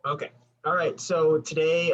Okay. All right. So today,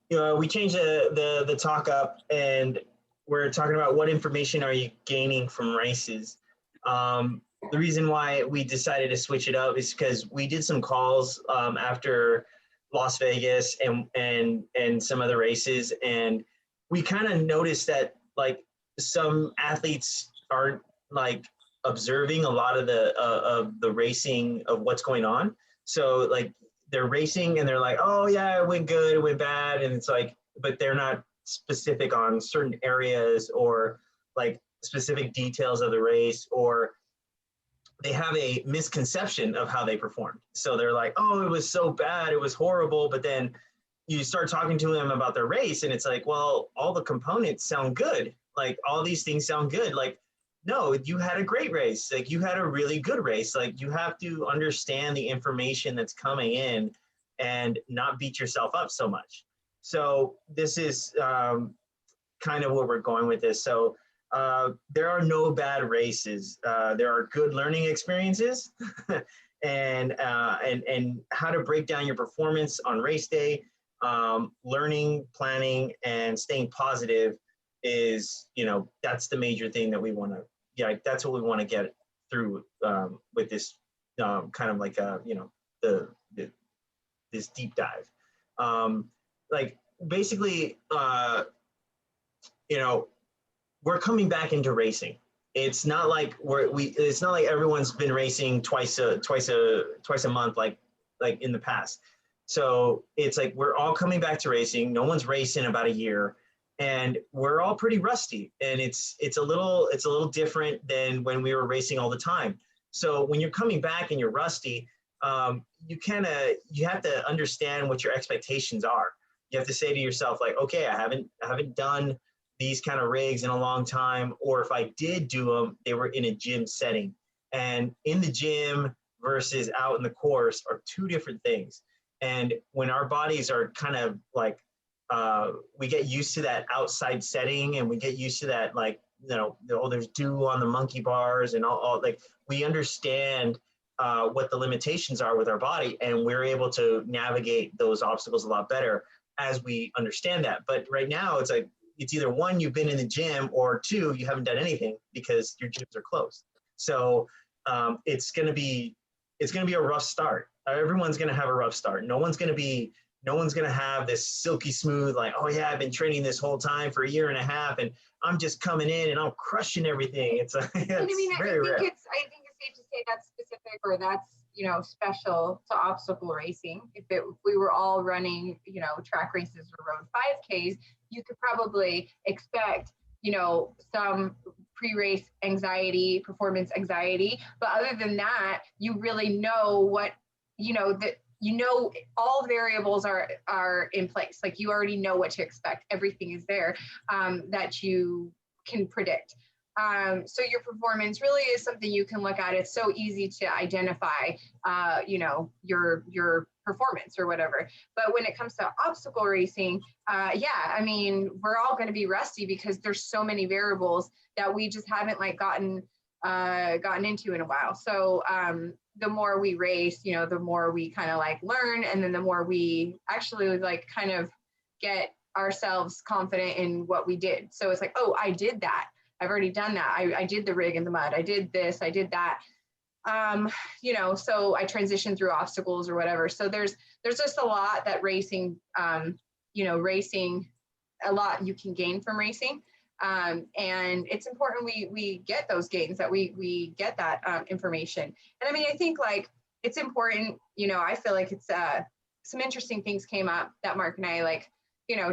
we changed the talk up, and we're talking about what information are you gaining from races. The reason why we decided to switch it up is because we did some calls after Las Vegas and some other races, and we kind of noticed that like some athletes aren't like observing a lot of the racing of what's going on. So like they're racing and they're like, oh yeah, it went good, it went bad, and it's like, but they're not specific on certain areas or like specific details of the race, or they have a misconception of how they performed. So they're like, oh, it was so bad, it was horrible, but then you start talking to them about their race and it's like, well, all the components sound good, like all these things sound good, like no, you had a great race, like you had a really good race. Like you have to understand the information that's coming in and not beat yourself up so much. So this is kind of where we're going with this. So there are no bad races. There are good learning experiences, and how to break down your performance on race day. Learning, planning, and staying positive is, that's the major thing that we want to. Yeah, that's what we want to get through with this kind of like the this deep dive. Like basically, we're coming back into racing. It's not like it's not like everyone's been racing twice a month like in the past. So it's like we're all coming back to racing. No one's raced in about a year, and we're all pretty rusty. And it's a little different than when we were racing all the time. So when you're coming back and you're rusty, you have to understand what your expectations are. You have to say to yourself like, okay, I haven't done these kind of rigs in a long time, or if I did do them, they were in a gym setting. And in the gym versus out in the course are two different things. And when our bodies are kind of like, we get used to that outside setting, and we get used to that, like, oh, there's dew on the monkey bars and all like we understand what the limitations are with our body, and we're able to navigate those obstacles a lot better as we understand that. But right now it's like, it's either one, you've been in the gym, or two, you haven't done anything because your gyms are closed. So it's going to be a rough start. Everyone's going to have a rough start. No one's going to have this silky smooth, like, oh yeah, I've been training this whole time for a year and a half, and I'm just coming in and I'm crushing everything. It's very rare. I think it's safe to say that's specific, or that's special to obstacle racing. If we were all running track races or road 5Ks, you could probably expect some pre-race anxiety, performance anxiety. But other than that, you really know what all variables are in place. Like you already know what to expect. Everything is there that you can predict. So your performance really is something you can look at. It's so easy to identify, your performance or whatever. But when it comes to obstacle racing, we're all going to be rusty because there's so many variables that we just haven't gotten into in a while. So the more we race, the more we kind of learn, and then the more we actually kind of get ourselves confident in what we did. So it's like, oh, I did that. I've already done that. I did the rig in the mud. I did this, I did that. So I transitioned through obstacles or whatever. So there's just a lot that racing, racing, a lot you can gain from racing. And it's important we get those gains, that we get that information. And I think it's important, I feel like it's some interesting things came up that Mark and I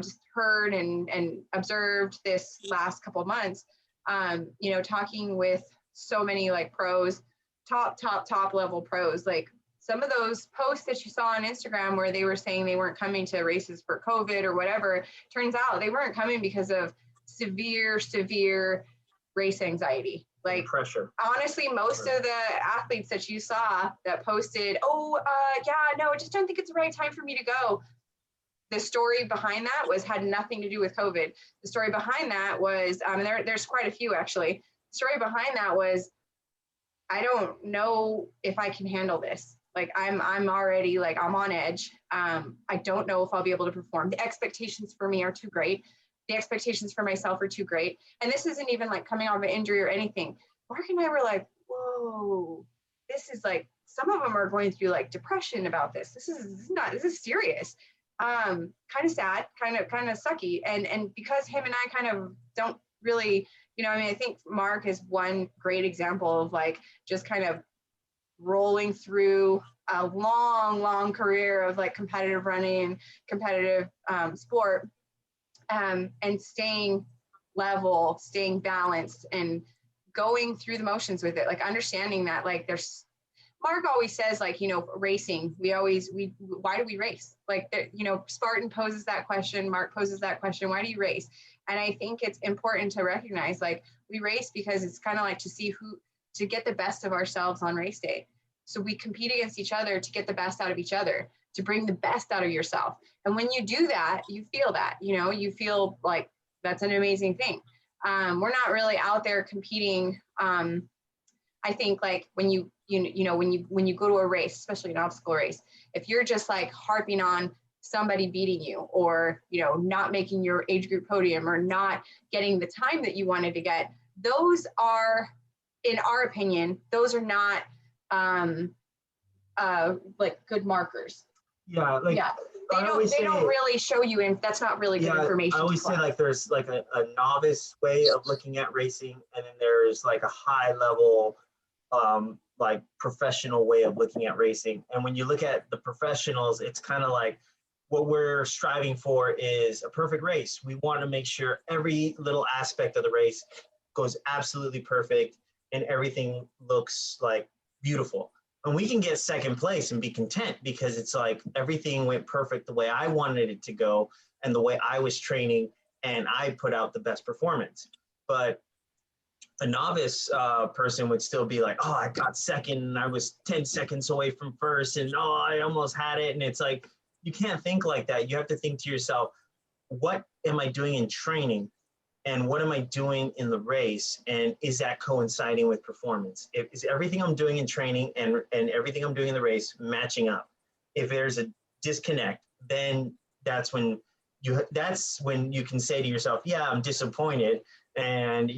just heard and observed this last couple of months. Talking with so many pros, top level pros, some of those posts that you saw on Instagram where they were saying they weren't coming to races for COVID or whatever, turns out they weren't coming because of severe race anxiety. Pressure. Honestly, most of the athletes that you saw that posted, I just don't think it's the right time for me to go. The story behind that had nothing to do with COVID. The story behind that was, there's quite a few actually. The story behind that was, I don't know if I can handle this. Like I'm already like, I'm on edge. I don't know if I'll be able to perform. The expectations for me are too great. The expectations for myself are too great. And this isn't even like coming off an injury or anything. Mark and I were like, whoa, this is like, some of them are going through like depression about this. This is serious. Kind of sad, kind of sucky. And because him and I kind of don't really, you know, I mean, I think Mark is one great example of like just kind of rolling through a long career of like competitive running, competitive sport, and staying level, staying balanced, and going through the motions with it. Like understanding that like there's, Mark always says like, you know, racing, why do we race? Like, you know, Spartan poses that question, Mark poses that question, why do you race? And I think it's important to recognize like we race because it's kind of like to get the best of ourselves on race day. So we compete against each other to get the best out of each other, to bring the best out of yourself. And when you do that, you feel that, you know, you feel like that's an amazing thing. We're not really out there competing. I think like when you go to a race, especially an obstacle race, if you're just like harping on somebody beating you, or, you know, not making your age group podium, or not getting the time that you wanted to get, those are, in our opinion, those are not like good markers. Yeah, like Yeah, they don't really show you, and that's not really good information. I always say like there's like a novice way of looking at racing, and then there's like a high level like professional way of looking at racing. And when you look at the professionals, it's kind of like what we're striving for is a perfect race. We want to make sure every little aspect of the race goes absolutely perfect and everything looks like beautiful. And we can get second place and be content because it's like everything went perfect the way I wanted it to go and the way I was training, and I put out the best performance. But a novice person would still be like, oh, I got second and I was 10 seconds away from first, and oh, I almost had it. And it's like, you can't think like that. You have to think to yourself, what am I doing in training? And what am I doing in the race? And is that coinciding with performance? Is everything I'm doing in training and everything I'm doing in the race matching up? If there's a disconnect, then that's when you can say to yourself, yeah, I'm disappointed. And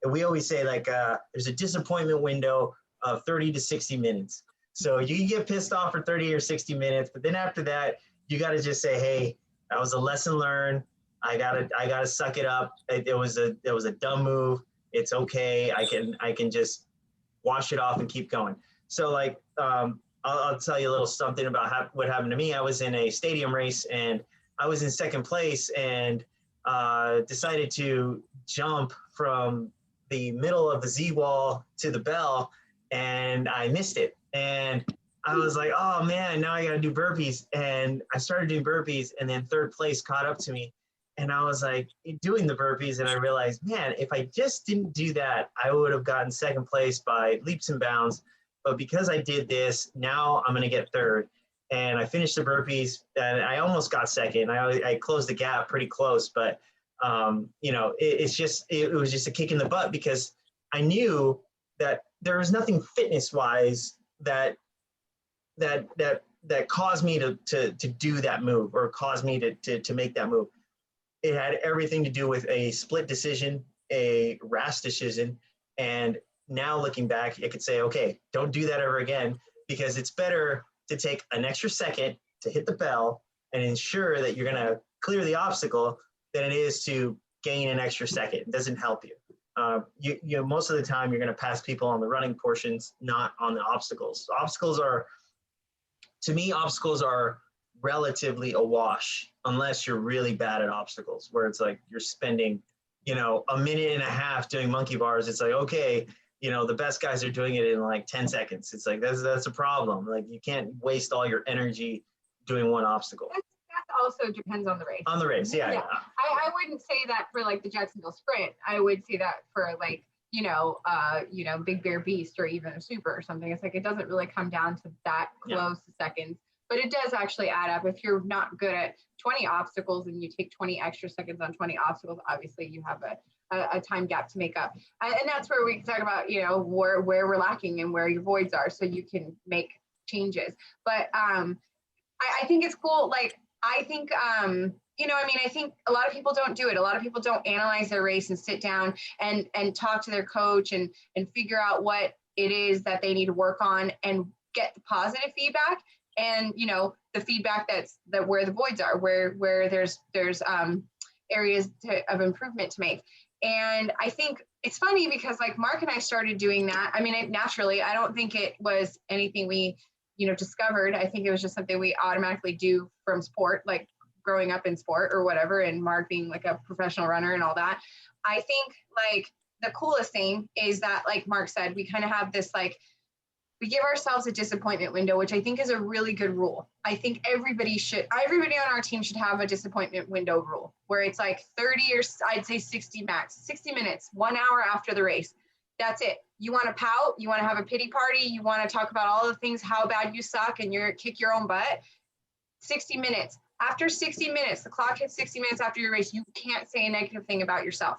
we always say like, there's a disappointment window of 30 to 60 minutes. So you can get pissed off for 30 or 60 minutes, but then after that, you got to just say, hey, that was a lesson learned. I gotta suck it up. It was a dumb move. It's okay. I can just wash it off and keep going. So like, I'll tell you a little something about what happened to me. I was in a stadium race and I was in second place and decided to jump from the middle of the Z wall to the bell, and I missed it. And I was like, oh man, now I gotta do burpees. And I started doing burpees, and then third place caught up to me. And I was like doing the burpees, and I realized, man, if I just didn't do that, I would have gotten second place by leaps and bounds. But because I did this, now I'm going to get third. And I finished the burpees, and I almost got second. I closed the gap pretty close, but you know, it was just a kick in the butt because I knew that there was nothing fitness-wise that caused me to do that move or caused me to make that move. It had everything to do with a split decision, a rash decision. And now looking back, I could say, okay, don't do that ever again, because it's better to take an extra second to hit the bell and ensure that you're going to clear the obstacle than it is to gain an extra second. It doesn't help you. You know, most of the time you're going to pass people on the running portions, not on the obstacles. To me, obstacles are relatively a wash unless you're really bad at obstacles, where it's like you're spending, you know, a minute and a half doing monkey bars. It's like, okay, you know, the best guys are doing it in like 10 seconds. It's like, that's a problem. Like you can't waste all your energy doing one obstacle. That also depends on the race. On the race, yeah. I wouldn't say that for like the Jacksonville Sprint. I would say that for like, Big Bear Beast or even a super or something. It's like, it doesn't really come down to that close seconds. But it does actually add up. If you're not good at 20 obstacles and you take 20 extra seconds on 20 obstacles, obviously you have a time gap to make up. And that's where we can talk about, you know, where we're lacking and where your voids are, so you can make changes. But I think it's cool. Like, I think, you know, I mean, I think a lot of people don't do it. A lot of people don't analyze their race and sit down and talk to their coach and figure out what it is that they need to work on and get the positive feedback and, you know, the feedback that where the voids are, where there's areas of improvement to make. And I think it's funny because like Mark and I started doing that. I mean, naturally, I don't think it was anything we, you know, discovered. I think it was just something we automatically do from sport, like growing up in sport or whatever, and Mark being like a professional runner and all that. I think like the coolest thing is that, like Mark said, we kind of have this, like, we give ourselves a disappointment window, which I think is a really good rule. I think everybody on our team should have a disappointment window rule where it's like 30 or I'd say 60 max, 60 minutes, 1 hour after the race. That's it. You want to pout, you want to have a pity party, you want to talk about all the things, how bad you suck and you're kick your own butt. 60 minutes. After 60 minutes, the clock hits 60 minutes after your race, you can't say a negative thing about yourself.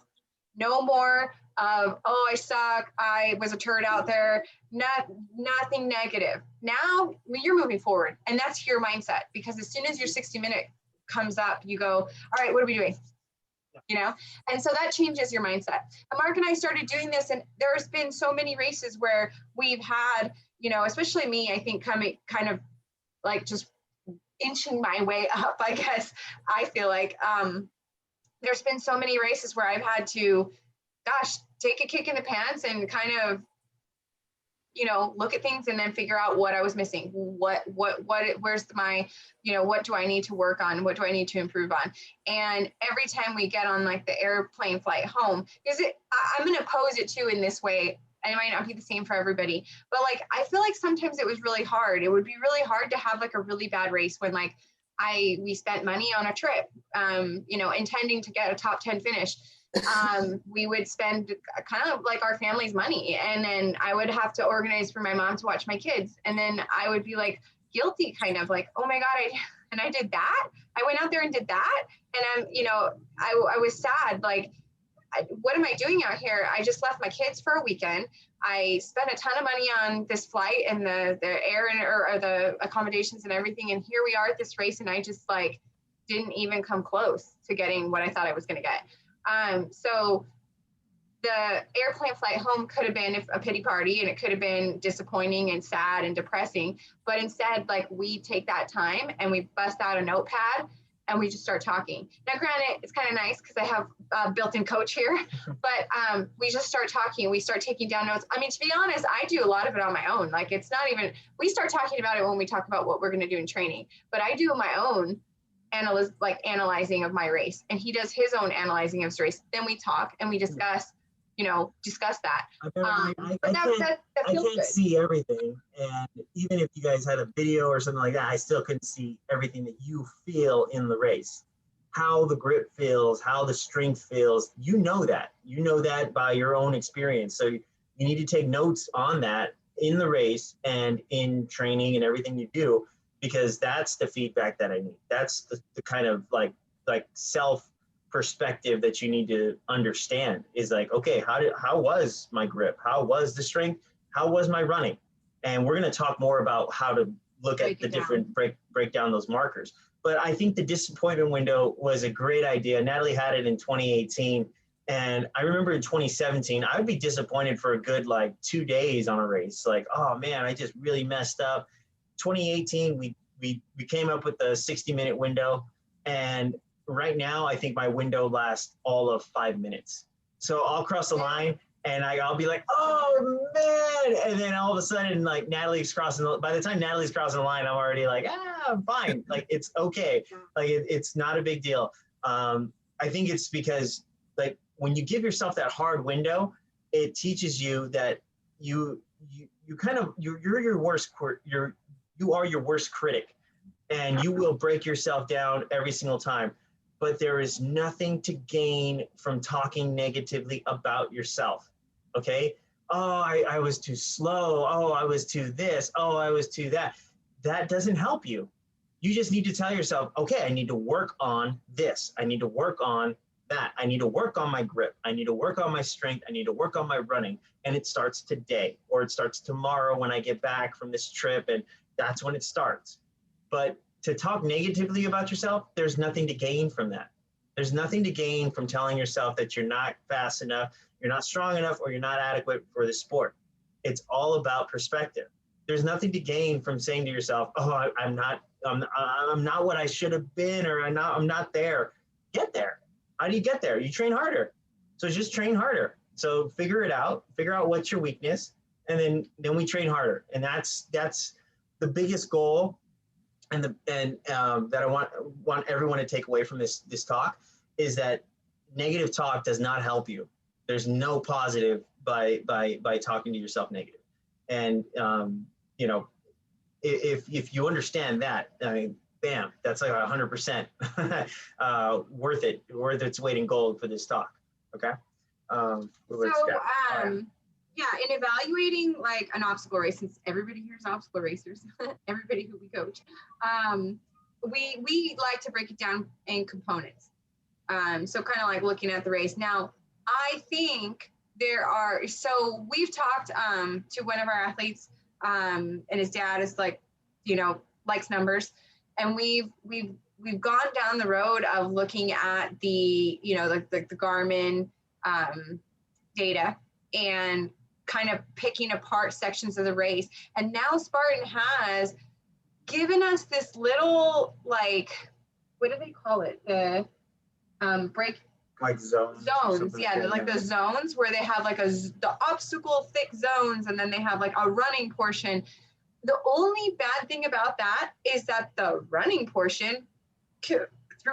No more of, oh, I suck, I was a turd out there, nothing negative. Now you're moving forward, and that's your mindset, because as soon as your 60-minute comes up, you go, all right, what are we doing? You know, and so that changes your mindset. And Mark and I started doing this, and there's been so many races where we've had, you know, especially me, I think coming kind of like just inching my way up, I guess. I feel like there's been so many races where I've had to, gosh, take a kick in the pants and kind of, you know, look at things and then figure out what I was missing. Where's my, you know, what do I need to work on? What do I need to improve on? And every time we get on like the airplane flight home, I'm going to pose it too in this way. And it might not be the same for everybody, but like, I feel like sometimes it was really hard. It would be really hard to have like a really bad race when like we spent money on a trip, you know, intending to get a top 10 finish. We would spend kind of like our family's money, and then I would have to organize for my mom to watch my kids. And then I would be like guilty, kind of like, oh my God, I did that. I went out there and did that. And you know, I was sad. Like, what am I doing out here? I just left my kids for a weekend. I spent a ton of money on this flight and the air and or the accommodations and everything. And here we are at this race, and I just like didn't even come close to getting what I thought I was going to get. So the airplane flight home could have been a pity party, and it could have been disappointing and sad and depressing. But instead, like, we take that time and we bust out a notepad and we just start talking. Now, granted, it's kind of nice because I have a built-in coach here, but we just start talking. We start taking down notes. I mean, to be honest, I do a lot of it on my own. Like, it's not even, we start talking about it when we talk about what we're going to do in training, but I do my own analyzing of my race, and he does his own analyzing of his race. Then we talk and we discuss that. I can't see everything, and even if you guys had a video or something like that, I still couldn't see everything that you feel in the race, how the grip feels, how the strength feels. You know that by your own experience. So you need to take notes on that in the race and in training and everything you do, because that's the feedback that I need. That's the kind of like self perspective that you need to understand, is like, okay, how was my grip? How was the strength? How was my running? And we're going to talk more about how to look at the different break down those markers. But I think the disappointment window was a great idea. Natalie had it in 2018. And I remember in 2017, I would be disappointed for a good like 2 days on a race. Like, oh man, I just really messed up. 2018, we came up with the 60-minute window, and right now I think my window lasts all of 5 minutes. So I'll cross the line and I'll be like, oh man, and then all of a sudden, like, Natalie's crossing. By the time Natalie's crossing the line, I'm already like, I'm fine. Like, it's okay. Like, it's not a big deal. I think it's because, like, when you give yourself that hard window, it teaches you that you're your worst you are your worst critic, and you will break yourself down every single time. But there is nothing to gain from talking negatively about yourself. Okay. Oh, I was too slow. Oh, I was too this. Oh, I was too that. That doesn't help you. You just need to tell yourself, okay, I need to work on this. I need to work on that. I need to work on my grip. I need to work on my strength. I need to work on my running. And it starts today, or it starts tomorrow when I get back from this trip, and That's when it starts. But to talk negatively about yourself, there's nothing to gain from that. There's nothing to gain from telling yourself that you're not fast enough, you're not strong enough, or you're not adequate for the sport. It's all about perspective. There's nothing to gain from saying to yourself, "Oh, I'm not what I should have been, or I'm not there." Get there. How do you get there? You train harder. So just train harder. So figure it out. Figure out what's your weakness, and then we train harder. And that's the biggest goal, and that I want everyone to take away from this talk is that negative talk does not help you. There's no positive by talking to yourself negative. And you know, if you understand that, I mean, bam, that's like 100% worth its weight in gold for this talk. Okay. Yeah, in evaluating like an obstacle race, since everybody here is obstacle racers, everybody who we coach, we like to break it down in components. So kind of like looking at the race. Now, I think so we've talked to one of our athletes, and his dad is like, likes numbers, and we've gone down the road of looking at the Garmin data and kind of picking apart sections of the race. And now Spartan has given us this little, like, what do they call it? The break, like zones, yeah, like the zones where they have like the obstacle thick zones, and then they have like a running portion. The only bad thing about that is that the running portion through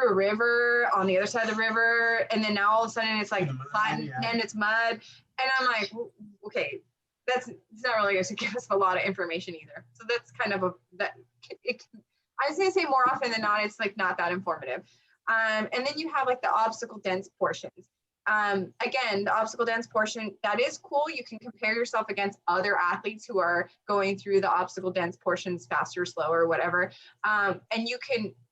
a river on the other side of the river, and then now all of a sudden it's like flat and it's mud, and I'm like, okay, it's not really going to give us a lot of information either. So that's kind of I was going to say more often than not, it's like not that informative. And then you have like the obstacle dense portions. Again, the obstacle dense portion, that is cool. You can compare yourself against other athletes who are going through the obstacle dense portions faster, slower, whatever. And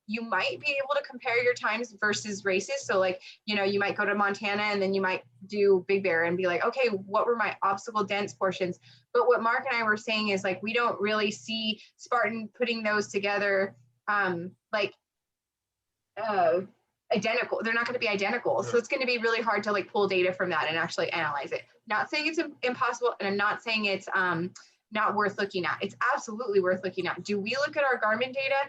you might be able to compare your times versus races. So like, you might go to Montana and then you might do Big Bear and be like, okay, what were my obstacle dense portions? But what Mark and I were saying is like, we don't really see Spartan putting those together identical. They're not going to be identical. So it's going to be really hard to like pull data from that and actually analyze it. Not saying it's impossible, and I'm not saying it's not worth looking at. It's absolutely worth looking at. Do we look at our Garmin data?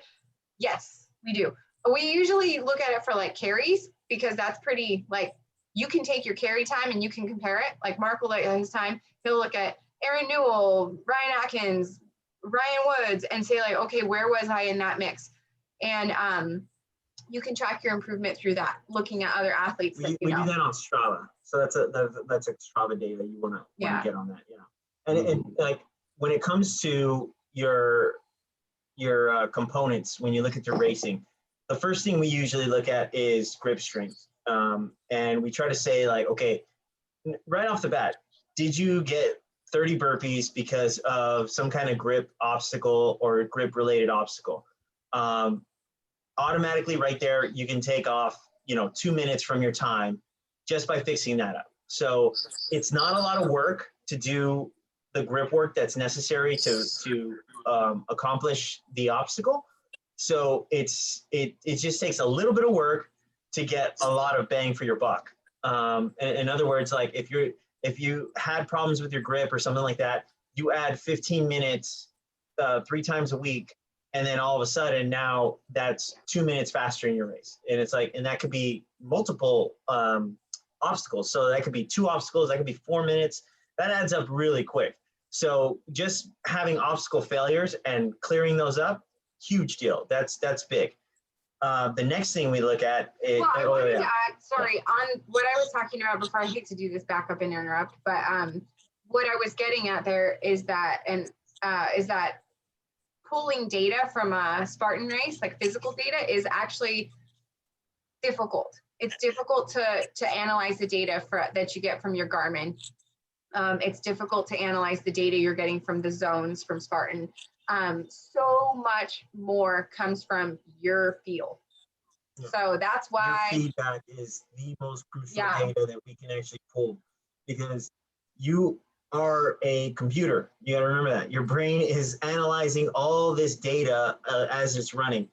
Yes, we do. We usually look at it for like carries, because that's pretty, like, you can take your carry time and you can compare it. Like Mark will look at his time. He'll look at Aaron Newell, Ryan Atkins, Ryan Woods, and say like, okay, where was I in that mix? And you can track your improvement through that, looking at other athletes. We do that on Strava. So that's a Strava data you want to get on that. Yeah. And like when it comes to your components, when you look at your racing, the first thing we usually look at is grip strength. And we try to say like, okay, right off the bat, did you get 30 burpees because of some kind of grip obstacle or grip related obstacle? Automatically right there, you can take off, 2 minutes from your time just by fixing that up. So it's not a lot of work to do the grip work that's necessary to accomplish the obstacle. So it just takes a little bit of work to get a lot of bang for your buck. In other words, like if you had problems with your grip or something like that, you add 15 minutes 3 times a week, and then all of a sudden now that's 2 minutes faster in your race. And it's like, and that could be multiple obstacles. So that could be 2 obstacles, that could be 4 minutes. That adds up really quick. So just having obstacle failures and clearing those up, huge deal. That's big. The next thing we look at is, well, I wanted to add, on what I was talking about before. I hate to do this back up and interrupt, but what I was getting at there is that, is that pulling data from a Spartan race, like physical data, is actually difficult. It's difficult to analyze the data that you get from your Garmin. It's difficult to analyze the data you're getting from the zones from Spartan. So much more comes from your feel. Yeah. So that's why your feedback is the most crucial data that we can actually pull, because you are a computer. You got to remember that your brain is analyzing all this data as it's running,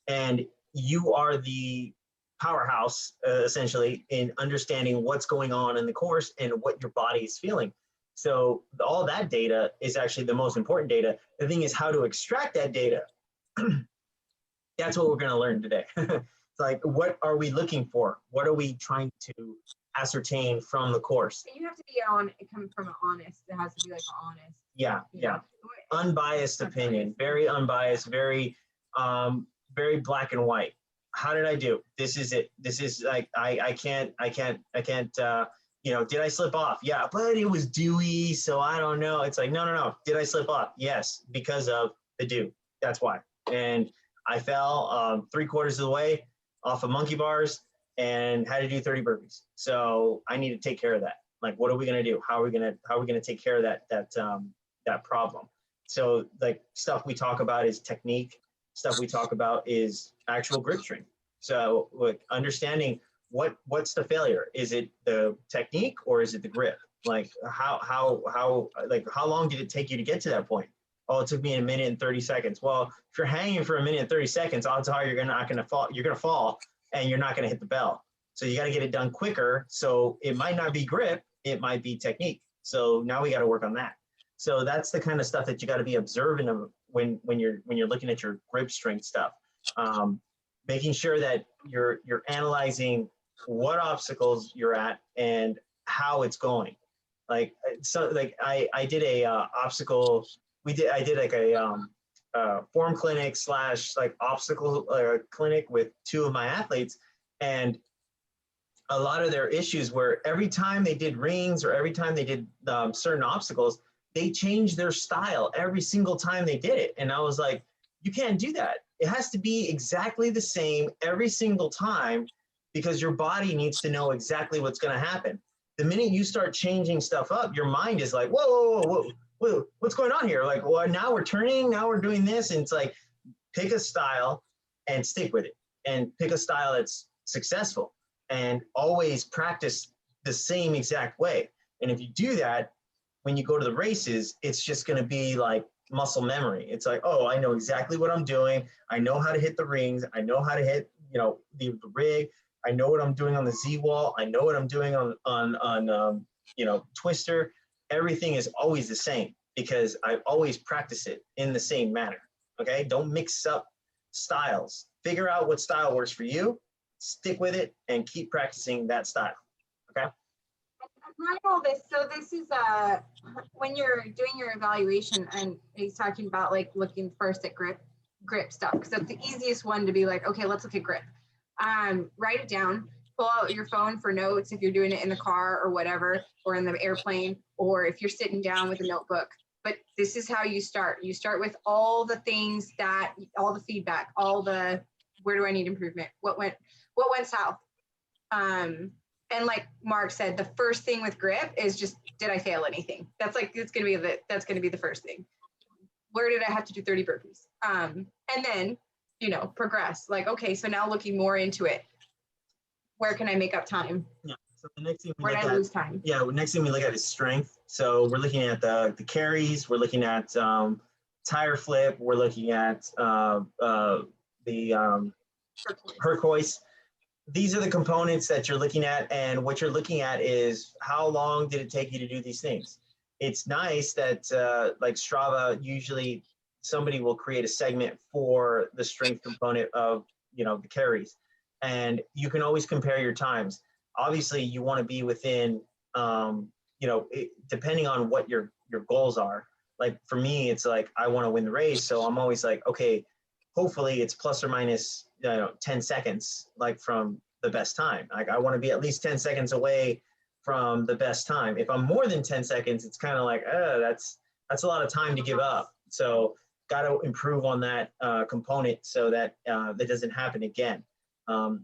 and you are the powerhouse essentially in understanding what's going on in the course and what your body is feeling. So all that data is actually the most important data. The thing is how to extract that data. That's what we're going to learn today. It's like, what are we looking for? What are we trying to ascertain from the course? You have to be on, come from an honest, it has to be like honest. Yeah, yeah. Unbiased opinion, very unbiased, very, very black and white. How did I do? This is it. This is like, I can't, did I slip off? Yeah, but it was dewy, so I don't know. It's like, no. Did I slip off? Yes, because of the dew. That's why. And I fell 3/4 of the way off of monkey bars and had to do 30 burpees. So I need to take care of that. Like, what are we going to do? How are we going to take care of that problem? So like stuff we talk about is technique. Stuff we talk about is actual grip strength. So like understanding what's the failure? Is it the technique or is it the grip? Like how long did it take you to get to that point? Oh, it took me a minute and 30 seconds. Well, if you're hanging for a minute and 30 seconds, odds are you're not going to fall. You're going to fall and you're not going to hit the bell. So you got to get it done quicker. So it might not be grip, it might be technique. So now we got to work on that. So that's the kind of stuff that you got to be observant of when you're looking at your grip strength stuff. Making sure that you're analyzing what obstacles you're at and how it's going. Like so, like I did a obstacle. I did like a form clinic / like obstacle clinic with 2 of my athletes, and a lot of their issues were every time they did rings or every time they did certain obstacles, they changed their style every single time they did it. And I was like, you can't do that. It has to be exactly the same every single time because your body needs to know exactly what's going to happen. The minute you start changing stuff up, your mind is like, whoa, what's going on here? Like, well, now we're turning, now we're doing this. And it's like, pick a style and stick with it and pick a style that's successful and always practice the same exact way. And if you do that, when you go to the races, it's just going to be like muscle memory. It's like, oh, I know exactly what I'm doing. I know how to hit the rings. I know how to hit, the rig. I know what I'm doing on the Z wall. I know what I'm doing on twister. Everything is always the same because I always practice it in the same manner. Okay. Don't mix up styles. Figure out what style works for you, stick with it, and keep practicing that style. Okay. Applying all this, so this is when you're doing your evaluation, and he's talking about like looking first at grip stuff, because that's the easiest one to be like, okay, let's look at grip. Write it down, pull out your phone for notes if you're doing it in the car or whatever, or in the airplane, or if you're sitting down with a notebook. But this is how you start. You start with all the things all the feedback, all the, where do I need improvement? What went south? And like Mark said, the first thing with grip is just, did I fail anything? That's going to be the first thing. Where did I have to do 30 burpees? And then, progress. Like, okay, so now looking more into it, where can I make up time? Yeah. So the next thing where did I lose time? Yeah. Next thing we look at is strength. So we're looking at the carries. We're looking at tire flip. We're looking at the Hercois. These are the components that you're looking at, and what you're looking at is how long did it take you to do these things. It's nice that like Strava, usually somebody will create a segment for the strength component of the carries, and you can always compare your times. Obviously, you want to be within depending on what your goals are. Like for me, it's like I want to win the race, so I'm always like, okay, hopefully it's plus or minus 10 seconds, like from the best time. Like I want to be at least 10 seconds away from the best time. If I'm more than 10 seconds, it's kind of like, that's a lot of time to give up. So got to improve on that component so that that doesn't happen again.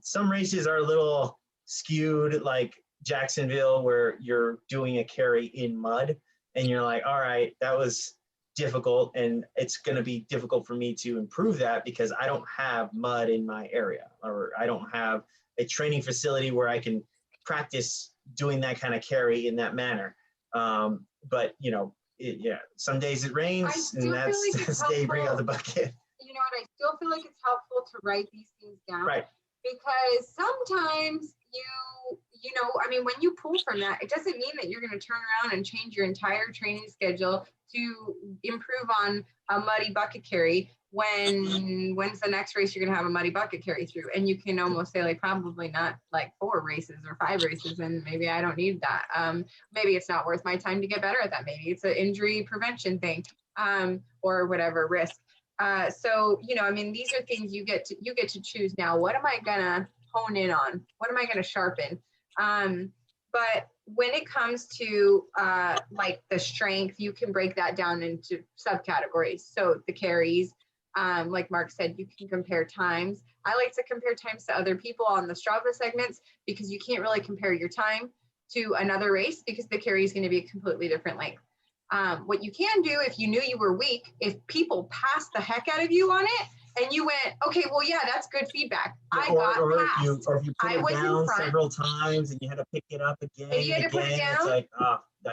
Some races are a little skewed, like Jacksonville, where you're doing a carry in mud and you're like, all right, that was difficult, and it's going to be difficult for me to improve that because I don't have mud in my area, or I don't have a training facility where I can practice doing that kind of carry in that manner. but you know, some days it rains, and that's the day you bring out the bucket. You know what? I still feel like it's helpful to write these things down, Right? Because sometimes you know, I mean, when you pull from that, it doesn't mean that you're going to turn around and change your entire training schedule to improve on a muddy bucket carry when's the next race you're going to have a muddy bucket carry through. And you can almost say like probably not like 4 races or 5 races, and maybe I don't need that. Maybe it's not worth my time to get better at that. Maybe it's an injury prevention thing, or whatever risk. So, you know, I mean, these are things you get to choose now. What am I gonna hone in on? What am I gonna sharpen? But when it comes to like the strength, you can break that down into subcategories. So the carries, like Mark said, you can compare times. I like to compare times to other people on the Strava segments, because you can't really compare your time to another race because the carry is going to be a completely different length. What you can do, if you knew you were weak, if people passed the heck out of you on it and you went, okay, well, yeah, that's good feedback. I got passed. Or if you put it down several times and you had to pick it up again and again, it's like,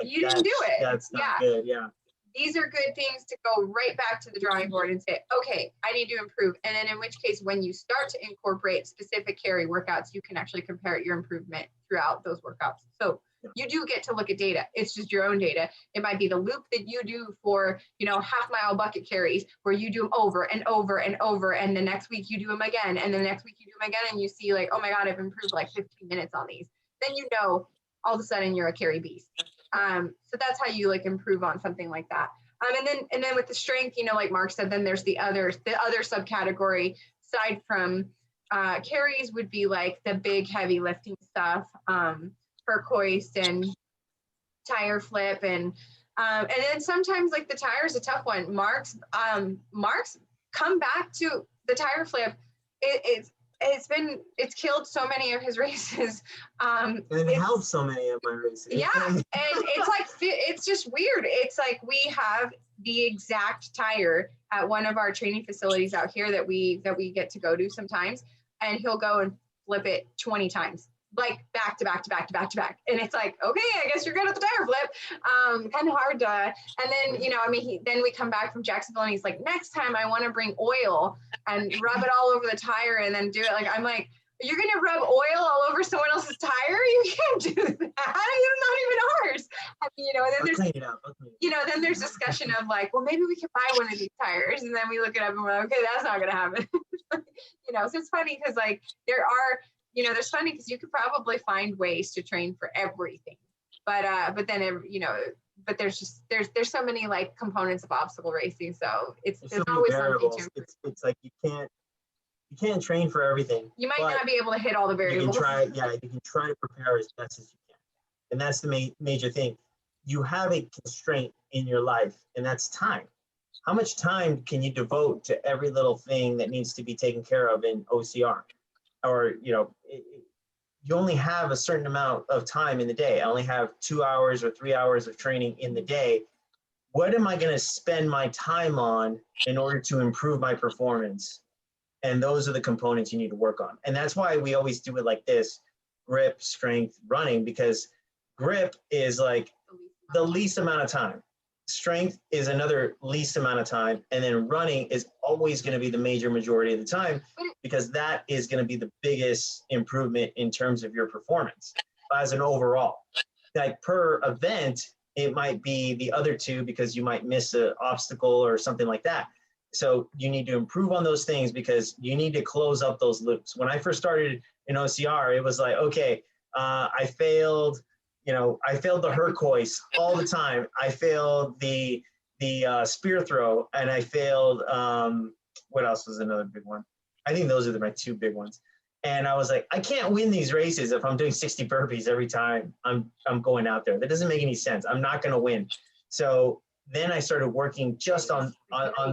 you didn't do it. That's not good. Yeah. These are good things to go right back to the drawing board and say, okay, I need to improve. And then in which case, when you start to incorporate specific carry workouts, you can actually compare your improvement throughout those workouts. So you do get to look at data. It's just your own data. It might be the loop that you do for, you know, half-mile bucket carries where you do them over and over and over. And the next week you do them again. And the next week you do them again. And you see like, oh my God, I've improved like 15 minutes on these. Then, you know, all of a sudden you're a carry beast. So that's how you like improve on something like that. And then with the strength, you know, like Mark said, then there's the other subcategory aside from carries would be like the big heavy lifting stuff, perk hoist and tire flip, and then sometimes like the tire is a tough one. Mark's come back to the tire flip. It's killed so many of his races. And it helps so many of my races. Yeah, and it's like, it's just weird. It's like we have the exact tire at one of our training facilities out here that we get to go to sometimes, and he'll go and flip it 20 times, like back to back to back to back to back. And it's like, okay, I guess you're good at the tire flip. Kind of hard to, and then, you know, I mean, then we come back from Jacksonville and he's like, next time I want to bring oil and rub it all over the tire and then do it. Like, I'm like, you're going to rub oil all over someone else's tire? You can't do that. It's not even ours. I mean, you know, and then then there's discussion of like, well, maybe we can buy one of these tires. And then we look it up and we're like, okay, that's not going to happen. You know, so it's funny because like there are, you know, there's funny because you could probably find ways to train for everything, but then, you know, but there's so many like components of obstacle racing. So there's always variables. Something to improve. It's like you can't train for everything. You might not be able to hit all the variables. You can try to prepare as best as you can. And that's the major thing. You have a constraint in your life, and that's time. How much time can you devote to every little thing that needs to be taken care of in OCR? Or, you know, you only have a certain amount of time in the day. I only have 2 hours or 3 hours of training in the day. What am I going to spend my time on in order to improve my performance? And those are the components you need to work on. And that's why we always do it like this: grip, strength, running, because grip is like the least amount of time. Strength is another least amount of time. And then running is always going to be the majority of the time, because that is going to be the biggest improvement in terms of your performance as an overall. Like per event, it might be the other two because you might miss an obstacle or something like that. So you need to improve on those things because you need to close up those loops. When I first started in OCR, it was like, okay, I failed the Herc hoist all the time. I failed the spear throw, and I failed, what else was another big one? I think those are my 2 big ones. And I was like, I can't win these races if I'm doing 60 burpees every time I'm going out there. That doesn't make any sense. I'm not going to win. So then I started working just on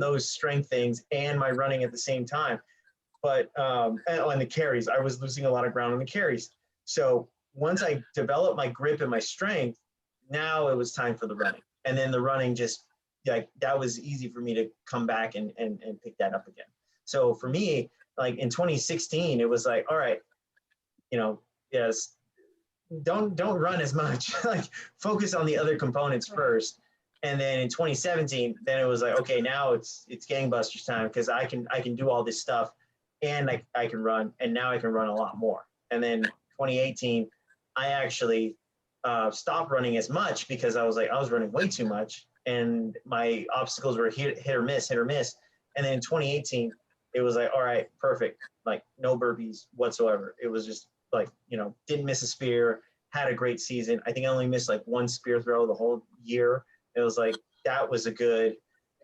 those strength things and my running at the same time. But on the carries, I was losing a lot of ground on the carries. So once I developed my grip and my strength, now it was time for the running. And then the running just, like, that was easy for me to come back and pick that up again. So for me, like in 2016, it was like, all right, you know, yes, don't run as much. Like focus on the other components first. And then in 2017, then it was like, okay, now it's gangbusters time because I can do all this stuff and I can run, and now I can run a lot more. And then 2018, I actually stopped running as much because I was like, I was running way too much and my obstacles were hit or miss, hit or miss. And then in 2018, it was like, all right, perfect. Like no burpees whatsoever. It was just like, didn't miss a spear, had a great season. I think I only missed like one spear throw the whole year. It was like, that was a good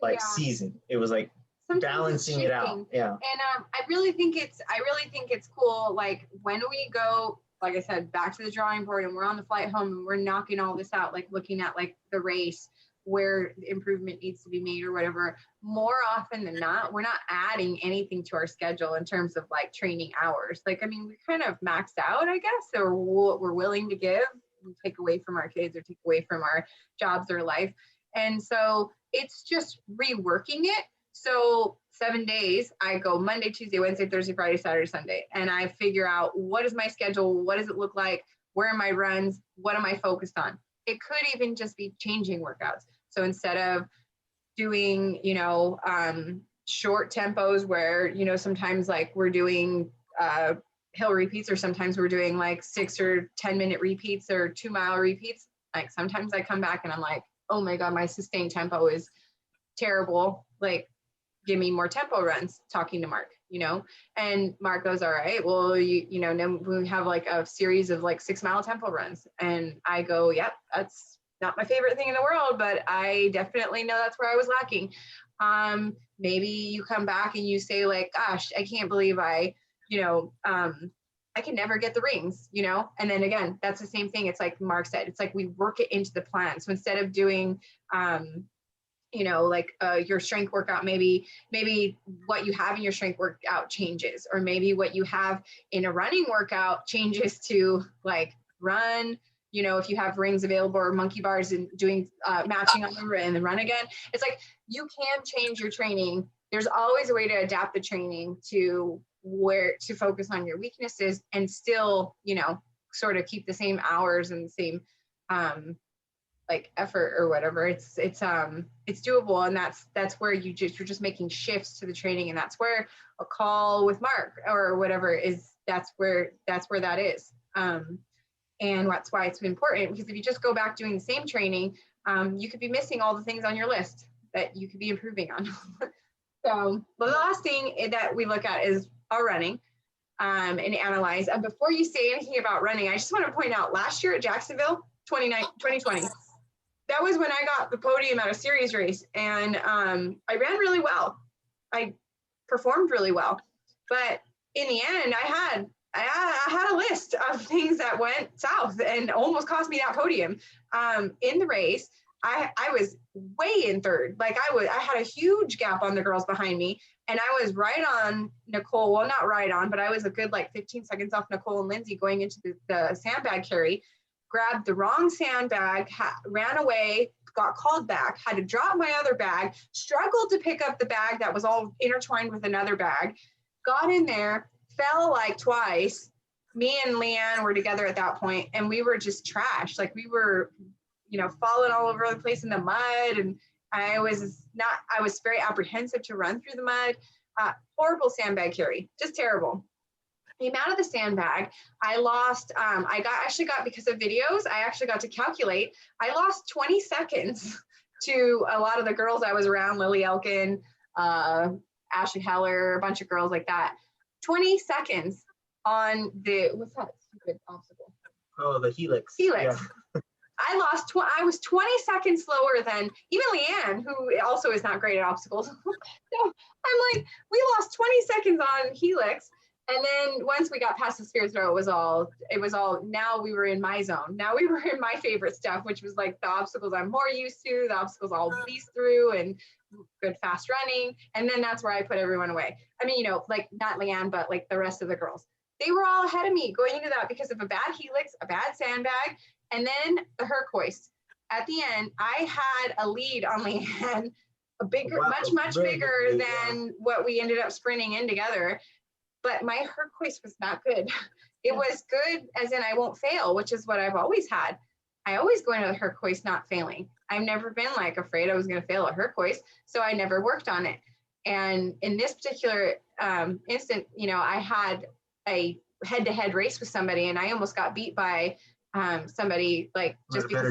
like season. It was like sometimes balancing it out. Yeah. And I really think it's cool. Like when we go, like I said, back to the drawing board and we're on the flight home and we're knocking all this out, like looking at like the race where improvement needs to be made or whatever, more often than not, we're not adding anything to our schedule in terms of like training hours. Like, I mean, we kind of maxed out, I guess, or what we're willing to give, take away from our kids or take away from our jobs or life. And so it's just reworking it. So 7 days, I go Monday, Tuesday, Wednesday, Thursday, Friday, Saturday, Sunday, and I figure out what is my schedule, what does it look like, where are my runs, what am I focused on? It could even just be changing workouts. So instead of doing, short tempos where, sometimes like we're doing hill repeats, or sometimes we're doing like 6 or 10-minute repeats or 2-mile repeats. Like sometimes I come back and I'm like, oh my God, my sustained tempo is terrible. Like, give me more tempo runs, talking to Mark, and Mark goes, all right, well, then we have like a series of like 6-mile tempo runs. And I go, yep, that's not my favorite thing in the world, but I definitely know that's where I was lacking. Maybe you come back and you say like, gosh, I can't believe I can never get the rings, and then again, that's the same thing. It's like Mark said, it's like we work it into the plan. So instead of doing, your strength workout, maybe what you have in your strength workout changes, or maybe what you have in a running workout changes to like run, if you have rings available or monkey bars and doing matching on them and then run again. It's like you can change your training. There's always a way to adapt the training to where to focus on your weaknesses and still, sort of keep the same hours and the same like effort or whatever. It's doable. And that's where you're just making shifts to the training. And that's where a call with Mark or whatever that's where that is. And that's why it's important, because if you just go back doing the same training, you could be missing all the things on your list that you could be improving on. So the last thing that we look at is our running and analyze. And before you say anything about running, I just want to point out last year at Jacksonville, 2020, that was when I got the podium at a series race. And I ran really well. I performed really well. But in the end, I had a list of things that went south and almost cost me that podium. In the race, I was way in third. Like I had a huge gap on the girls behind me, and I was right on Nicole. Well, not right on, but I was a good like 15 seconds off Nicole and Lindsay going into the sandbag carry. Grabbed the wrong sandbag, ran away, got called back, had to drop my other bag, struggled to pick up the bag that was all intertwined with another bag, got in there, fell like twice. Me and Leanne were together at that point, and we were just trashed. Like we were, falling all over the place in the mud. And I was very apprehensive to run through the mud. Horrible sandbag carry, just terrible. Came out of the sandbag. I lost, actually got, because of videos, I actually got to calculate, I lost 20 seconds to a lot of the girls I was around, Lily Elkin, Ashley Heller, a bunch of girls like that. 20 seconds on what's that stupid obstacle? Oh, the helix. Helix. Yeah. I was 20 seconds slower than even Leanne, who also is not great at obstacles. So I'm like, we lost 20 seconds on helix. And then once we got past the spear throw, it was all, now we were in my zone. Now we were in my favorite stuff, which was like the obstacles I'm more used to, the obstacles I'll beast through, and good fast running. And then that's where I put everyone away. I mean, like not Leanne, but like the rest of the girls. They were all ahead of me going into that because of a bad helix, a bad sandbag, and then the Herc-hoist. At the end, I had a lead on Leanne, a bigger, much bigger than what we ended up sprinting in together. but my turquoise was not good. It was good as in I won't fail, which is what I've always had. I always go into the turquoise not failing. I've never been like afraid I was going to fail a turquoise, so I never worked on it. And in this particular instant, you know, I had a head-to-head race with somebody, and I almost got beat by somebody, like just because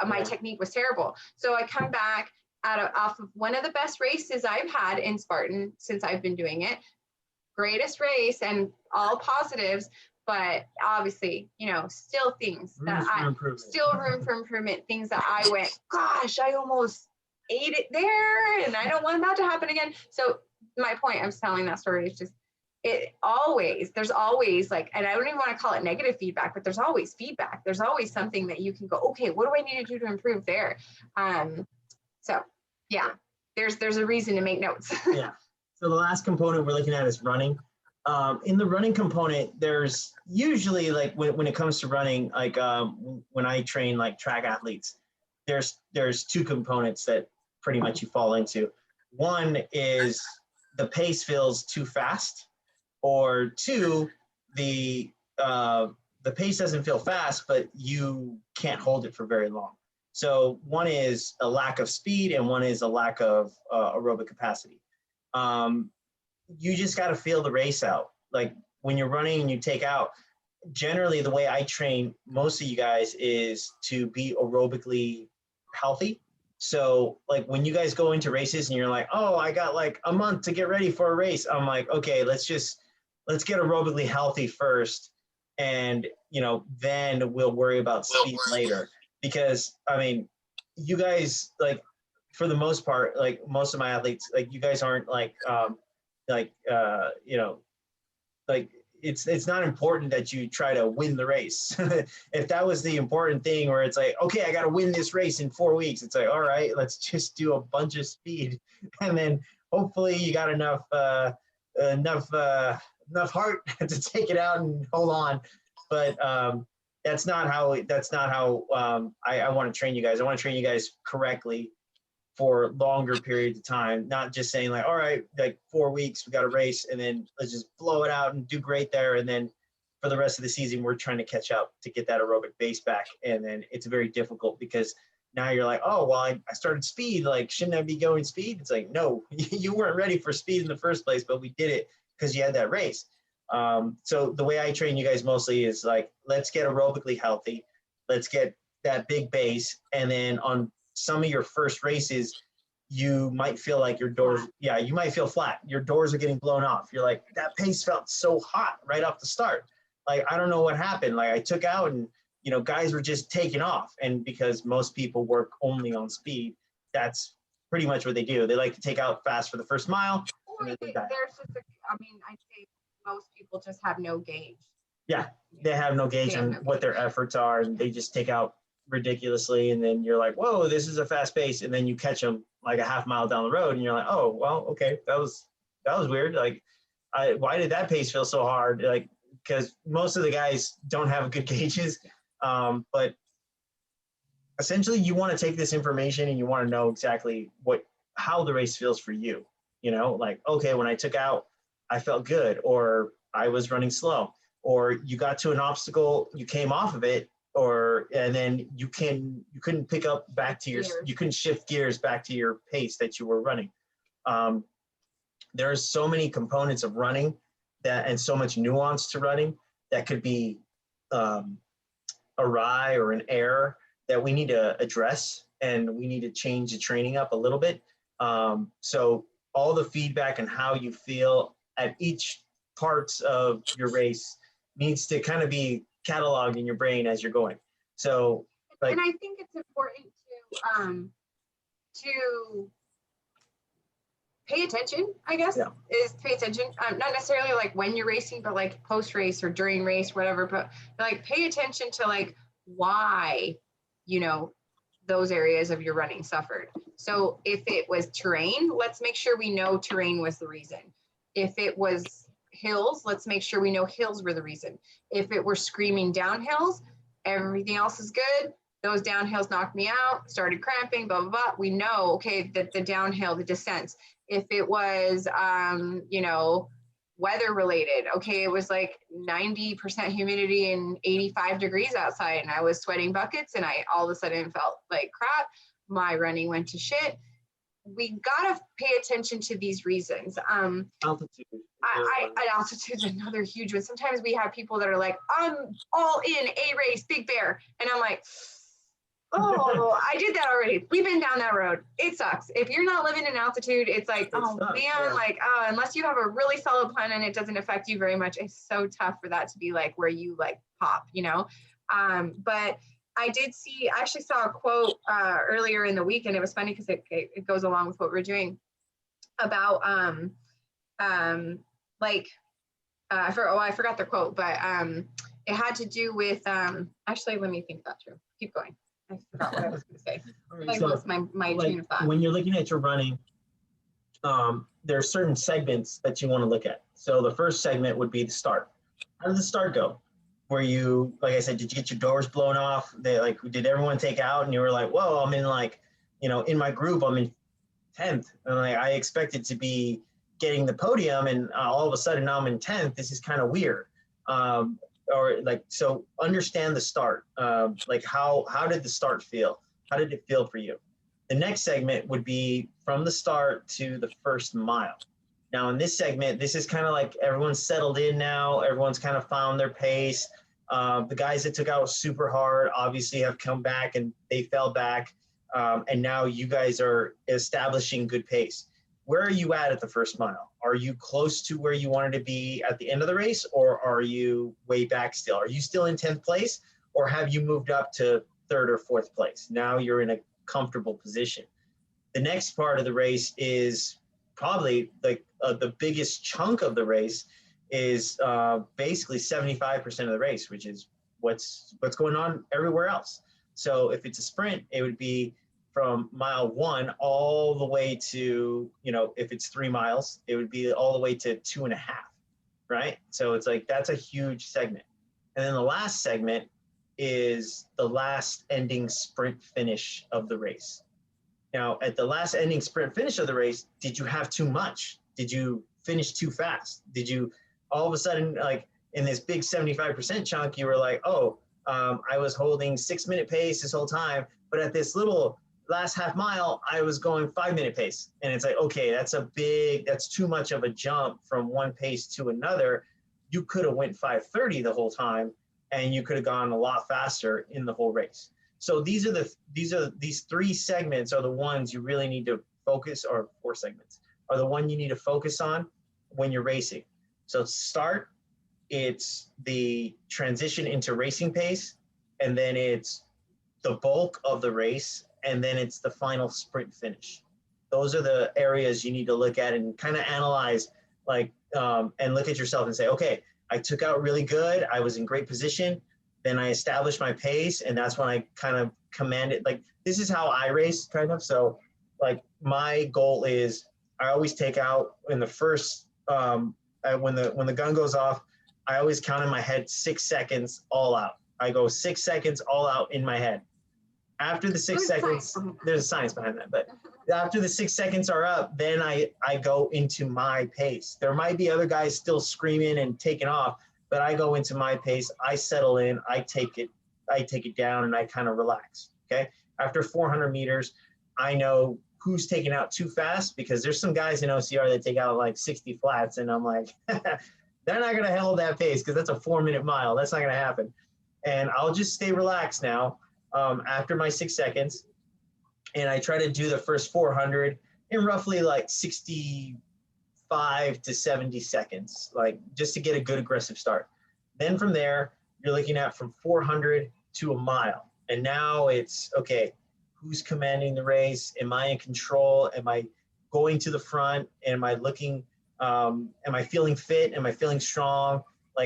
my technique was terrible. So I come back off of one of the best races I've had in Spartan since I've been doing it. Greatest race and all positives, but obviously, you know, still things that still room for improvement, things that I went, gosh, I almost ate it there and I don't want that to happen again. So my point, I was telling that story, is just, there's always like, and I don't even want to call it negative feedback, but there's always feedback. There's always something that you can go, okay, what do I need to do to improve there? So yeah, there's a reason to make notes. Yeah. So the last component we're looking at is running. In the running component, there's usually, like when it comes to running, like when I train like track athletes, there's two components that pretty much you fall into. One is the pace feels too fast, or two, the pace doesn't feel fast, but you can't hold it for very long. So one is a lack of speed and one is a lack of aerobic capacity. You just got to feel the race out. Like when you're running and you take out, generally the way I train most of you guys is to be aerobically healthy. So like when you guys go into races and you're like, oh, I got like a month to get ready for a race, I'm like, okay, let's get aerobically healthy first, and you know, then we'll worry about speed later. Because I mean, you guys, like for the most part, like most of my athletes, like you guys aren't like you know, like it's not important that you try to win the race. If that was the important thing, where it's like, okay, I got to win this race in 4 weeks, it's like, all right, let's just do a bunch of speed, and then hopefully you got enough heart to take it out and hold on. But that's not how I want to train you guys. I want to train you guys correctly for longer periods of time, not just saying like, all right, like 4 weeks, we got a race, and then let's just blow it out and do great there. And then for the rest of the season, we're trying to catch up to get that aerobic base back. And then it's very difficult because now you're like, oh, well, I started speed. Like, shouldn't I be going speed? It's like, no, you weren't ready for speed in the first place, but we did it because you had that race. So the way I train you guys mostly is like, let's get aerobically healthy. Let's get that big base. And then on some of your first races, you might feel like your doors, you might feel flat. Your doors are getting blown off. You're like, that pace felt so hot right off the start. Like, I don't know what happened. Like I took out and, you know, guys were just taking off. And because most people work only on speed, that's pretty much what they do. They like to take out fast for the first mile. There's just I'd say most people just have no gauge. Yeah, they have no gauge on what their efforts are, and they just take out ridiculously, and then you're like, whoa, this is a fast pace, and then you catch them like a half mile down the road, and you're like, oh, well, okay, that was weird. Like, why did that pace feel so hard? Like, because most of the guys don't have good gauges, but essentially you want to take this information and you want to know exactly how the race feels for you. You know, like, okay, when I took out, I felt good, or I was running slow, or you got to an obstacle, you came off of it, and then you couldn't pick up back to you couldn't shift gears back to your pace that you were running. There's so many components of running and so much nuance to running that could be awry or an error that we need to address, and we need to change the training up a little bit. So all the feedback and how you feel at each parts of your race needs to kind of be cataloged in your brain as you're going. So, like, and I think it's important to pay attention, I guess, is pay attention. Not necessarily like when you're racing, but like post race or during race, whatever, but like pay attention to like why, you know, those areas of your running suffered. So if it was terrain, let's make sure we know terrain was the reason. If it was hills, let's make sure we know hills were the reason. If it were screaming downhills, everything else is good. Those downhills knocked me out, started cramping, blah, blah, blah. We know, okay, that the downhill, the descents. If it was, you know, weather related. Okay, it was like 90% humidity and 85 degrees outside, and I was sweating buckets, and I all of a sudden felt like crap. My running went to shit. We gotta pay attention to these reasons. Altitude. Altitude's another huge one. Sometimes we have people that are like, I'm all in a race, Big Bear, and I'm like, oh, I did that already. We've been down that road. It sucks. If you're not living in altitude, it's like, like, unless you have a really solid plan and it doesn't affect you very much, it's so tough for that to be like where you like pop, you know? But I actually saw a quote earlier in the week, and it was funny because it goes along with what we're doing about I forgot the quote, but it had to do with actually, let me think that through. Keep going. I forgot what I was going to say. Right, so, my train of thought. When you're looking at your running, there are certain segments that you want to look at. So the first segment would be the start. How did the start go? Were you, like I said, did you get your doors blown off? Did everyone take out and you were like, whoa, I'm in in my group, I'm in 10th. And I expected to be getting the podium, and all of a sudden now I'm in 10th. This is kind of weird. So understand the start. How did the start feel? How did it feel for you? The next segment would be from the start to the first mile. Now in this segment, this is kind of like everyone's settled in now. Everyone's kind of found their pace. The guys that took out super hard obviously have come back and they fell back. And now you guys are establishing good pace. Where are you at the first mile? Are you close to where you wanted to be at the end of the race, or are you way back still? Are you still in 10th place, or have you moved up to 3rd or 4th place? Now you're in a comfortable position. The next part of the race is probably the biggest chunk of the race is basically 75% of the race, which is what's going on everywhere else. So if it's a sprint, it would be from mile 1 all the way to, if it's 3 miles, it would be all the way to 2.5, right? So it's like, that's a huge segment. And then the last segment is the last ending sprint finish of the race. Now, at the last ending sprint finish of the race, did you have too much? Did you finish too fast? Did you all of a sudden, in this big 75% chunk, you were like, I was holding 6-minute pace this whole time, but at this little last half mile, I was going 5-minute pace. And it's like, okay, that's too much of a jump from one pace to another. You could have went 5:30 the whole time, and you could have gone a lot faster in the whole race. So these 3 segments are the ones you really need to focus, or 4 segments are the one you need to focus on when you're racing. So start, it's the transition into racing pace, and then it's the bulk of the race, and then it's the final sprint finish. Those are the areas you need to look at and kind of analyze, and look at yourself and say, okay, I took out really good. I was in great position. Then I established my pace, and that's when I kind of commanded. This is how I race, kind of. So, my goal is I always take out in the first when the gun goes off. I always count in my head 6 seconds all out. I go 6 seconds all out in my head. After the 6 seconds, there's a science behind that, but after the 6 seconds are up, then I go into my pace. There might be other guys still screaming and taking off, but I go into my pace. I settle in. I take it down, and I kind of relax. Okay. After 400 meters, I know who's taking out too fast, because there's some guys in OCR that take out 60 flats, and I'm like, they're not going to hold that pace because that's a 4-minute mile. That's not going to happen. And I'll just stay relaxed now after my 6 seconds. And I try to do the first 400 in roughly 65 to 70 seconds, just to get a good aggressive start. Then from there, you're looking at from 400 to a mile. And now it's, okay, who's commanding the race? Am I in control? Am I going to the front? Am I looking, am I feeling fit? Am I feeling strong?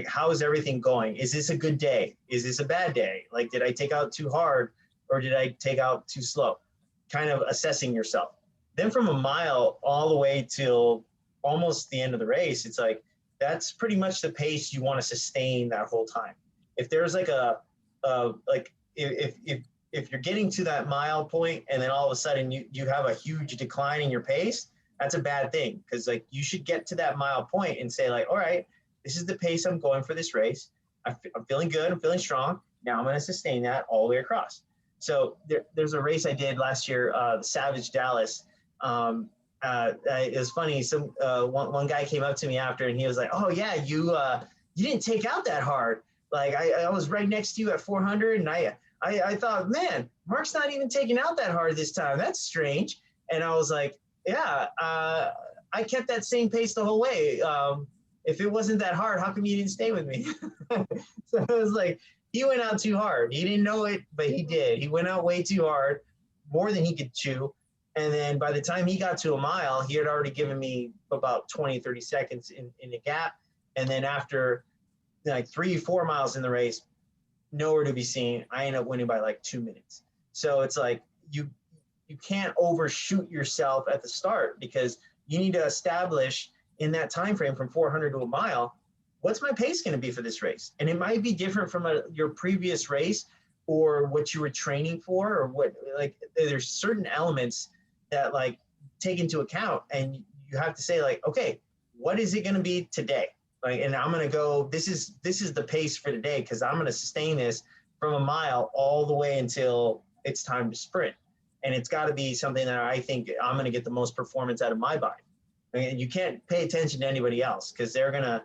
How is everything going? Is this a good day? Is this a bad day? Did I take out too hard, or did I take out too slow? Kind of assessing yourself. Then from a mile all the way till almost the end of the race, it's that's pretty much the pace you want to sustain that whole time. If there's if you're getting to that mile point and then all of a sudden you have a huge decline in your pace, that's a bad thing. Cause like you should get to that mile point and say like, all right, this is the pace I'm going for this race. I'm feeling good. I'm feeling strong. Now I'm going to sustain that all the way across. So there's a race I did last year, the Savage Dallas. It was funny. One guy came up to me after and he was like, oh yeah, you didn't take out that hard. Like I was right next to you at 400 and I thought, man, Mark's not even taking out that hard this time. That's strange. And I was like, yeah, I kept that same pace the whole way. If it wasn't that hard, how come you didn't stay with me? So it was like, he went out too hard. He didn't know it, but he did. He went out way too hard, more than he could chew. And then by the time he got to a mile, he had already given me about 20, 30 seconds in the gap. And then after like 3-4 miles in the race, nowhere to be seen. I ended up winning by like 2 minutes. So it's like you can't overshoot yourself at the start, because you need to establish in that time frame from 400 to a mile, what's my pace going to be for this race? And it might be different from your previous race or what you were training for, or what, like there's certain elements that like take into account, and you have to say like, okay, what is it going to be today? Like, and I'm going to go, this is the pace for today, because I'm going to sustain this from a mile all the way until it's time to sprint. And it's got to be something that I think I'm going to get the most performance out of my body. And you can't pay attention to anybody else, because they're gonna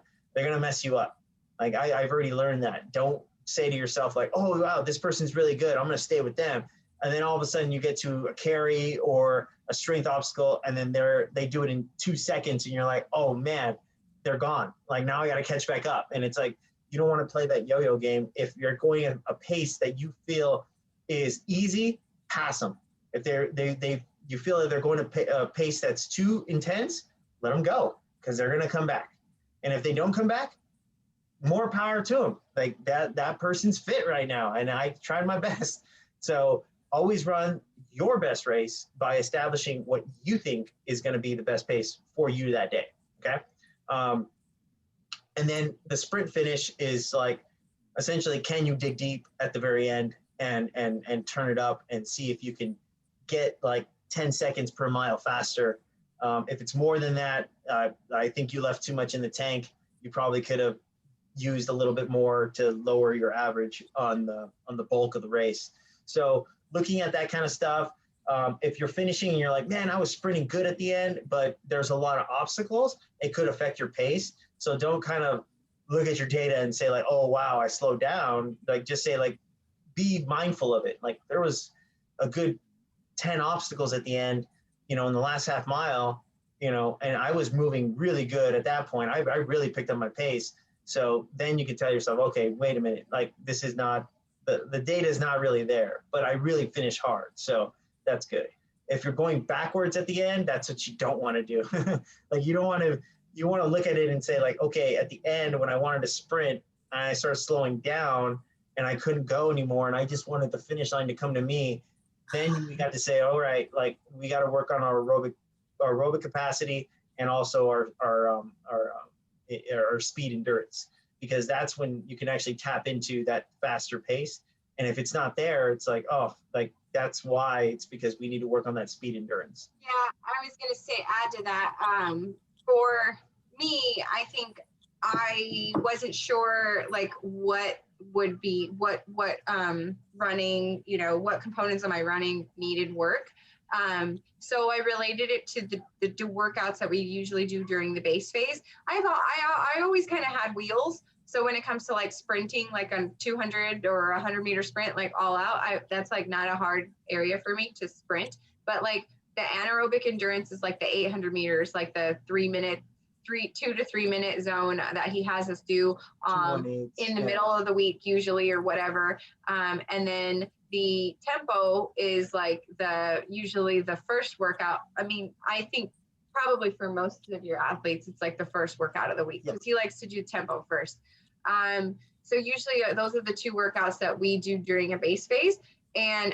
mess you up. Like I've already learned that. Don't say to yourself like, oh wow, this person's really good, I'm gonna stay with them. And then all of a sudden you get to a carry or a strength obstacle, and then they do it in 2 seconds, and you're like, oh man, they're gone. Like now I got to catch back up. And it's like, you don't want to play that yo-yo game. If you're going at a pace that you feel is easy, pass them. If you feel that they're going to a pace that's too intense, let them go, because they're going to come back. And if they don't come back, more power to them. Like that person's fit right now, and I tried my best. So always run your best race by establishing what you think is going to be the best pace for you that day. Okay. And then the sprint finish is like, essentially, can you dig deep at the very end and turn it up and see if you can get like 10 seconds per mile faster. If it's more than that, I think you left too much in the tank. You probably could have used a little bit more to lower your average on the bulk of the race. So looking at that kind of stuff, if you're finishing and you're like, man, I was sprinting good at the end, but there's a lot of obstacles, it could affect your pace. So don't kind of look at your data and say like, oh, wow, I slowed down. Like just say like, be mindful of it. Like there was a good 10 obstacles at the end, in the last half mile, and I was moving really good at that point. I really picked up my pace. So then you can tell yourself, okay, wait a minute, like this is not, the data is not really there, but I really finished hard. So that's good. If you're going backwards at the end, that's what you don't want to do. Like you want to look at it and say like, okay, at the end when I wanted to sprint, I started slowing down and I couldn't go anymore, and I just wanted the finish line to come to me. Then we got to say, all right, like we got to work on our aerobic capacity and also our speed endurance, because that's when you can actually tap into that faster pace. And if it's not there, it's like, oh, like that's why it's because we need to work on that speed endurance. Yeah, I was going to say, add to that. For me, I think I wasn't sure like what would be what running, what components of my running needed work. So I related it to the workouts that we usually do during the base phase. I always kind of had wheels. So when it comes to like sprinting, like a 200 or 100 meter sprint, like all out, that's like not a hard area for me to sprint. But like the anaerobic endurance is like the 800 meters, like the 2 to 3 minute zone that he has us do in the middle of the week usually, or whatever. And then the tempo is like usually the first workout. I mean, I think probably for most of your athletes, it's like the first workout of the week, because he likes to do tempo first. So usually those are the 2 workouts that we do during a base phase. And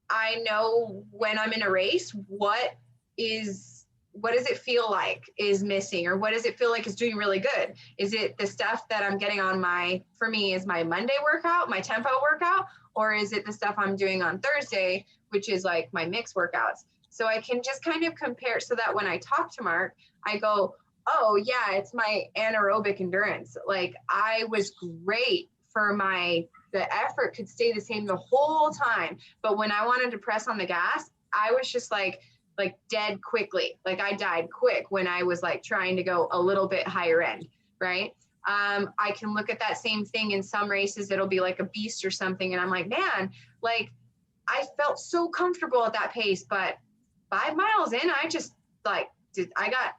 I know when I'm in a race, what does it feel like is missing, or what does it feel like is doing really good? Is it the stuff that I'm getting on for me is my Monday workout, my tempo workout, or is it the stuff I'm doing on Thursday, which is like my mix workouts? So I can just kind of compare so that when I talk to Mark, I go, oh yeah, it's my anaerobic endurance. Like I was great for the effort could stay the same the whole time. But when I wanted to press on the gas, I was just like dead quickly. Like I died quick when I was like trying to go a little bit higher end, right? I can look at that same thing in some races. It'll be like a beast or something. And I'm like, man, like I felt so comfortable at that pace, but 5 miles in, I just like,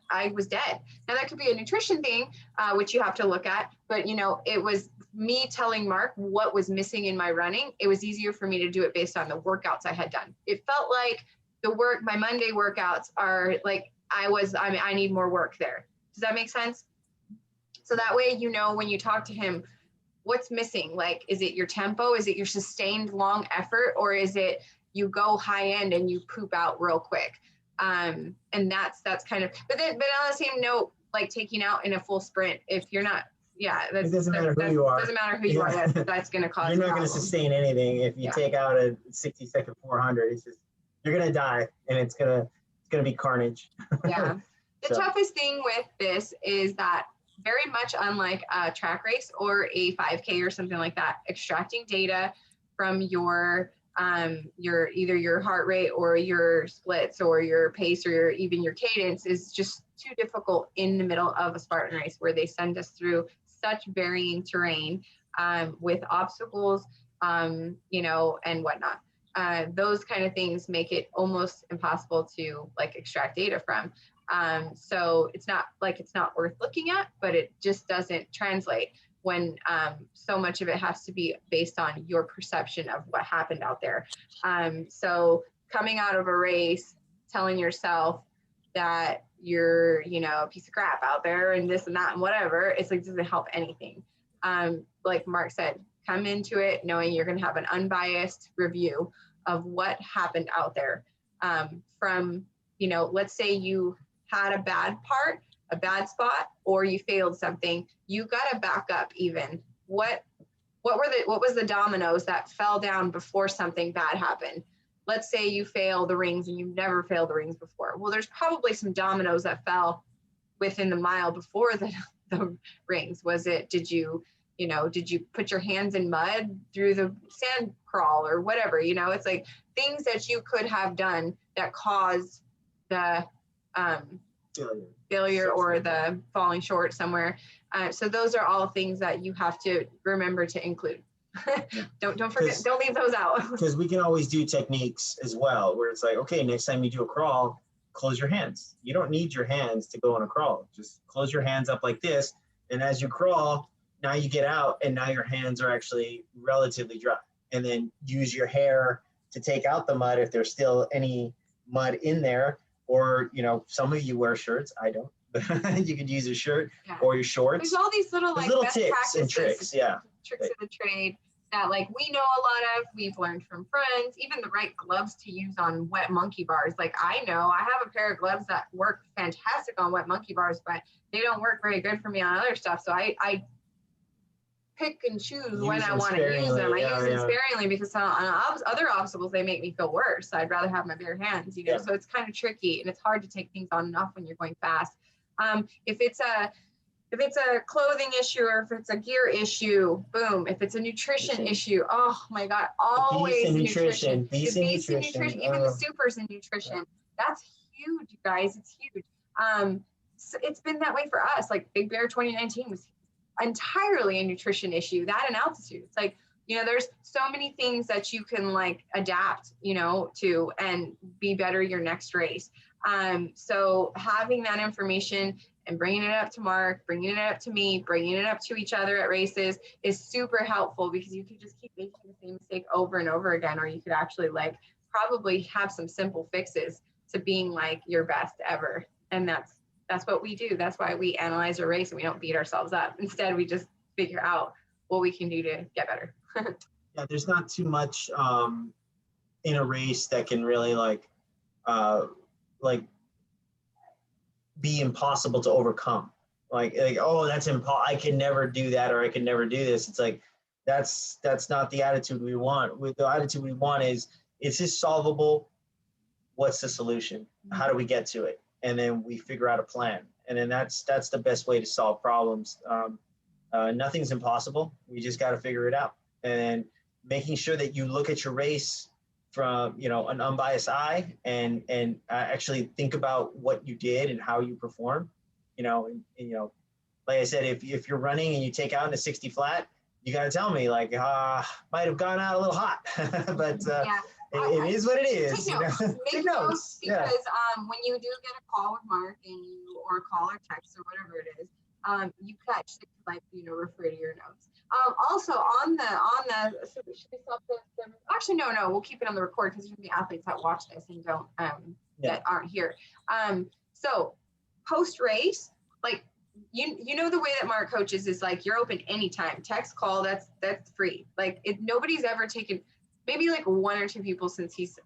I was dead. Now that could be a nutrition thing, which you have to look at, but you know, it was me telling Mark what was missing in my running. It was easier for me to do it based on the workouts I had done. It felt like my Monday workouts are like, I need more work there. Does that make sense? So that way, you know, when you talk to him, what's missing? Like, is it your tempo? Is it your sustained long effort? Or is it you go high end and you poop out real quick? And that's kind of, but on the same note, like taking out in a full sprint, if you're not, yeah, it doesn't matter who you are. Doesn't matter who you are. That's going to cause. You're not going to sustain anything if you take out a 60-second 400. It's just you're going to die, and it's going to be carnage. Yeah. The toughest thing with this is that very much unlike a track race or a 5K or something like that, extracting data from your either your heart rate or your splits or your pace or even your cadence is just too difficult in the middle of a Spartan race where they send us through such varying terrain with obstacles, you know, and whatnot. Those kind of things make it almost impossible to like extract data from. So it's not worth looking at, but it just doesn't translate when so much of it has to be based on your perception of what happened out there. So coming out of a race, telling yourself that you're, you know, a piece of crap out there and this and that and whatever, it's like, doesn't help anything. Like Mark said, come into it knowing you're going to have an unbiased review of what happened out there. From, you know, let's say you had a bad spot, or you failed something, you got to back up even. What was the dominoes that fell down before something bad happened? Let's say you fail the rings and you've never failed the rings before. Well, there's probably some dominoes that fell within the mile before the rings. Was it, did you put your hands in mud through the sand crawl or whatever? You know, it's like things that you could have done that caused the failure or the falling short somewhere. So those are all things that you have to remember to include. Don't forget, don't leave those out. Because we can always do techniques as well, where it's like, okay, next time you do a crawl, close your hands. You don't need your hands to go on a crawl. Just close your hands up like this. And as you crawl, now you get out and now your hands are actually relatively dry. And then use your hair to take out the mud if there's still any mud in there. Or, you know, some of you wear shirts. I don't. You could use a shirt or your shorts. There's all these little best tips and tricks. Tricks of the trade that like we know a lot of, we've learned from friends, even the right gloves to use on wet monkey bars. Like I know I have a pair of gloves that work fantastic on wet monkey bars, but they don't work very good for me on other stuff. So I pick and choose when I want to use them. I use them sparingly because on other obstacles, they make me feel worse. I'd rather have my bare hands, you know, so it's kind of tricky and it's hard to take things on and off when you're going fast. If it's a clothing issue or if it's a gear issue, boom. If it's a nutrition issue, oh my God, always the nutrition. The beast in nutrition, even the supers in nutrition. That's huge, you guys. It's huge. So it's been that way for us. Like Big Bear 2019 was entirely a nutrition issue, that and altitude. It's like, you know, there's so many things that you can like adapt, you know, to and be better your next race. So having that information and bringing it up to Mark, bringing it up to me, bringing it up to each other at races is super helpful because you could just keep making the same mistake over and over again, or you could actually like probably have some simple fixes to being like your best ever. And that's what we do. That's why we analyze a race and we don't beat ourselves up. Instead, we just figure out what we can do to get better. Yeah, there's not too much in a race that can really like be impossible to overcome. Like oh, that's I can never do that, or I can never do this. It's like that's not the attitude we want. With the attitude we want is this solvable? what's the solution? How do we get to it? And then we figure out a plan. And then that's the best way to solve problems. Nothing's impossible. We just got to figure it out. And making sure that you look at your race from, you know, an unbiased eye, and actually think about what you did and how you performed. You know, and, you know, like I said, if you're running and you take out in a 60 flat, you got to tell me, like, might have gone out a little hot, but Yeah. it is what it is. Take notes. You know? Make notes because when you do get a call with Mark and you or call or text or whatever it is, you catch things like, you know, refer to your notes. Also on the so should we stop the actually no we'll keep it on the record because there's gonna be athletes that watch this and don't that aren't here. So post race, like you know the way that Mark coaches is like you're open anytime, text, call, that's free. Like nobody's ever taken, maybe like one or two people since he's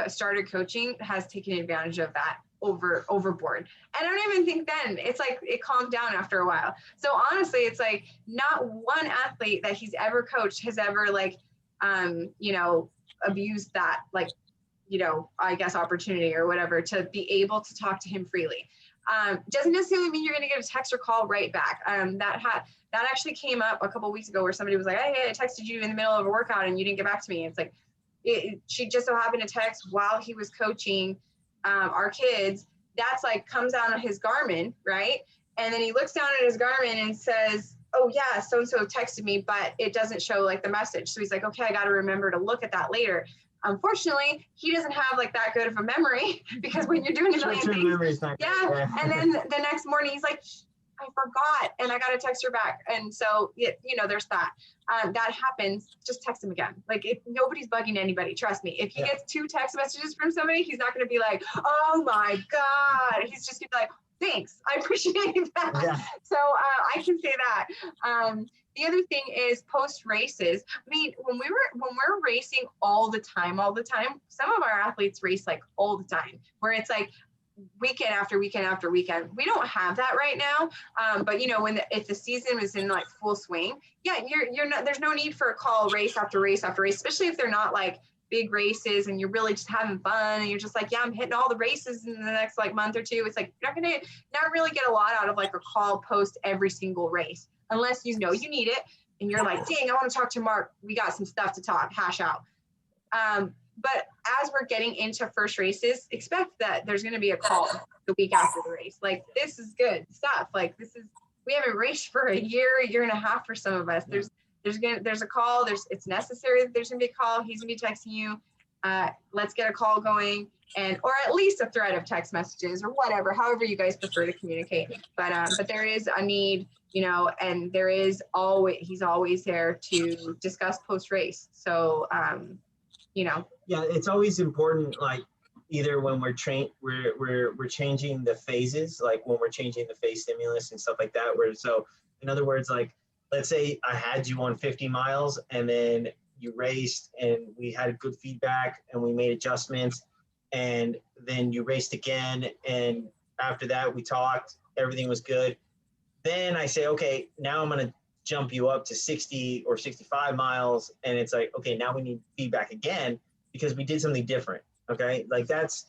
started coaching has taken advantage of that overboard. And I don't even think then, it's like it calmed down after a while. So honestly, it's like not one athlete that he's ever coached has ever like you know, abused that, like, you know, I guess opportunity or whatever to be able to talk to him freely. Doesn't necessarily mean you're going to get a text or call right back. That actually came up a couple of weeks ago where somebody was like, hey, I texted you in the middle of a workout and you didn't get back to me. It's like, she just so happened to text while he was coaching our kids. That's like comes out on his Garmin, right? And then he looks down at his Garmin and says, oh yeah, so-and-so texted me, but it doesn't show like the message. So he's like, okay, I got to remember to look at that later. Unfortunately, he doesn't have like that good of a memory because when you're doing a million things, yeah. And then the next morning he's like, I forgot, and I got to text her back. And so, you know, there's that. That happens. Just text him again. Like, nobody's bugging anybody. Trust me. If he gets 2 text messages from somebody, he's not going to be like, oh my God. He's just going to be like, thanks. I appreciate that. Yeah. So I can say that. The other thing is post races. I mean, when we're racing all the time, some of our athletes race like all the time, where it's like weekend after weekend after weekend. We don't have that right now. But you know, if the season was in like full swing, yeah, you're not, there's no need for a call race after race after race, especially if they're not like big races and you're really just having fun and you're just like, yeah, I'm hitting all the races in the next like month or two. It's like, you're not going to not really get a lot out of like a call post every single race, unless you know you need it and you're like, dang, I want to talk to Mark. We got some stuff to hash out. But as we're getting into first races, expect that there's going to be a call the week after the race. Like, this is good stuff. Like, we haven't raced for a year and a half for some of us. There's a call. It's necessary that there's going to be a call. He's going to be texting you. Let's get a call going, or at least a thread of text messages or whatever, however you guys prefer to communicate. But there is a need, you know, and he's always there to discuss post race. So, you know. Yeah, it's always important, like either when we're changing the phases, like when we're changing the phase stimulus and stuff like that, so in other words, like let's say I had you on 50 miles and then you raced and we had good feedback and we made adjustments, and then you raced again, and after that we talked, everything was good. Then I say, okay, now I'm going to jump you up to 60 or 65 miles. And it's like, okay, now we need feedback again because we did something different. Okay. Like that's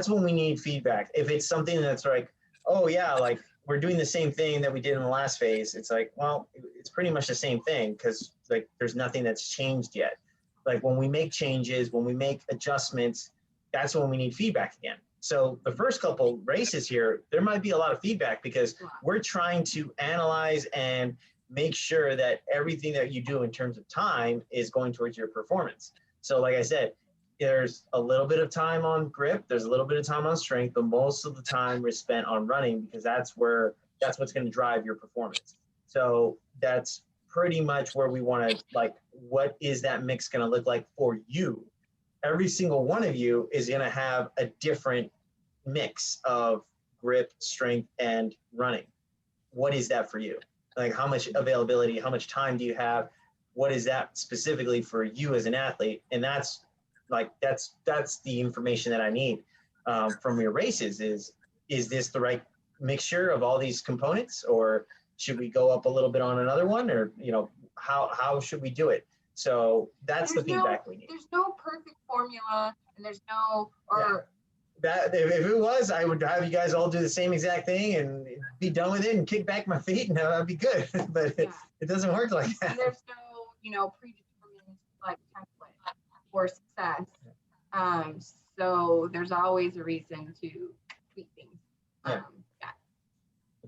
when we need feedback. If it's something that's like, oh yeah, like we're doing the same thing that we did in the last phase. It's like, well, it's pretty much the same thing because like there's nothing that's changed yet. Like when we make changes, when we make adjustments, that's when we need feedback again. So the first couple races here, there might be a lot of feedback because we're trying to analyze and make sure that everything that you do in terms of time is going towards your performance. So like I said, there's a little bit of time on grip, there's a little bit of time on strength, but most of the time is spent on running because that's what's going to drive your performance. So that's pretty much where we want to, like, what is that mix going to look like for you? Every single one of you is going to have a different mix of grip, strength, and running. What is that for you? Like, how much availability, how much time do you have? What is that specifically for you as an athlete? And that's the information that I need from your races is this the right mixture of all these components, or should we go up a little bit on another one, or, you know, how should we do it? So that's the feedback we need. There's no perfect formula. and there's no, or that if it was, I would have you guys all do the same exact thing and be done with it and kick back my feet, and that'd be good. But it doesn't work like that. And there's no, predetermined like template for success. So there's always a reason to tweak things.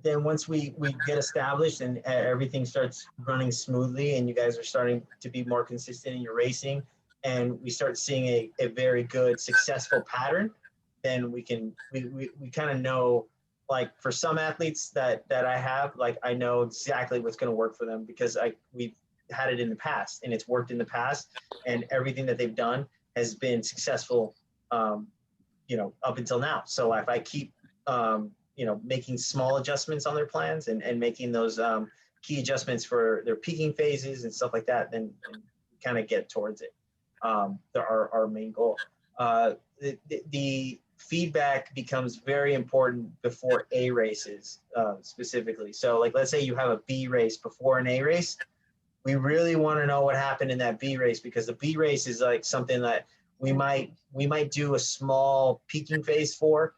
Then once we get established and everything starts running smoothly and you guys are starting to be more consistent in your racing and we start seeing a very good successful pattern, then we kind of know, like for some athletes that I have, like I know exactly what's going to work for them because we've had it in the past and it's worked in the past and everything that they've done has been successful, up until now. So if I keep, making small adjustments on their plans and making those key adjustments for their peaking phases and stuff like that, then kind of get towards it. Our main goal. The feedback becomes very important before A races specifically. So like, let's say you have a B race before an A race. We really want to know what happened in that B race because the B race is like something that we might do a small peaking phase for.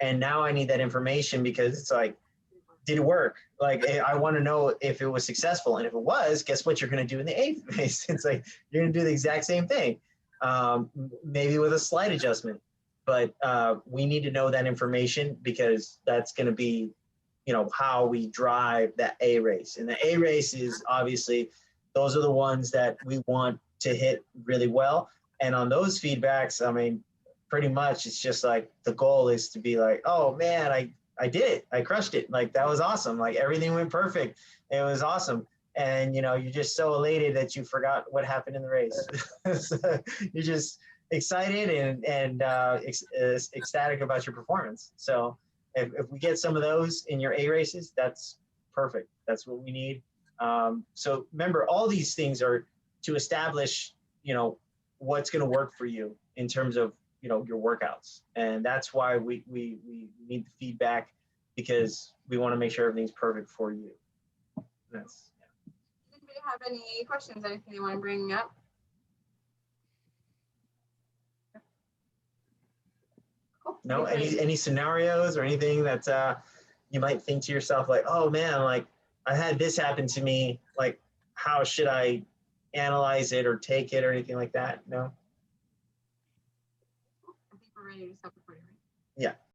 And now I need that information because it's like, did it work? Like, I want to know if it was successful. And if it was, guess what you're going to do in the A phase? It's like, you're going to do the exact same thing, maybe with a slight adjustment. But we need to know that information because that's going to be, how we drive that A race. And the A race is obviously, those are the ones that we want to hit really well. And on those feedbacks, I mean, pretty much it's just like the goal is to be like, oh man, I did it. I crushed it. Like that was awesome. Like everything went perfect. It was awesome. And you're just so elated that you forgot what happened in the race. So you're just excited and ecstatic about your performance. So if we get some of those in your A races, that's perfect. That's what we need. So remember, all these things are to establish, what's going to work for you in terms of, your workouts. And that's why we need the feedback because we want to make sure everything's perfect for you. Does anybody have any questions? Anything they want to bring up? Cool. No, any scenarios or anything that you might think to yourself like, oh man, like I had this happen to me, like how should I analyze it or take it or anything like that? No? I think we're ready to stop recording, right? Yeah.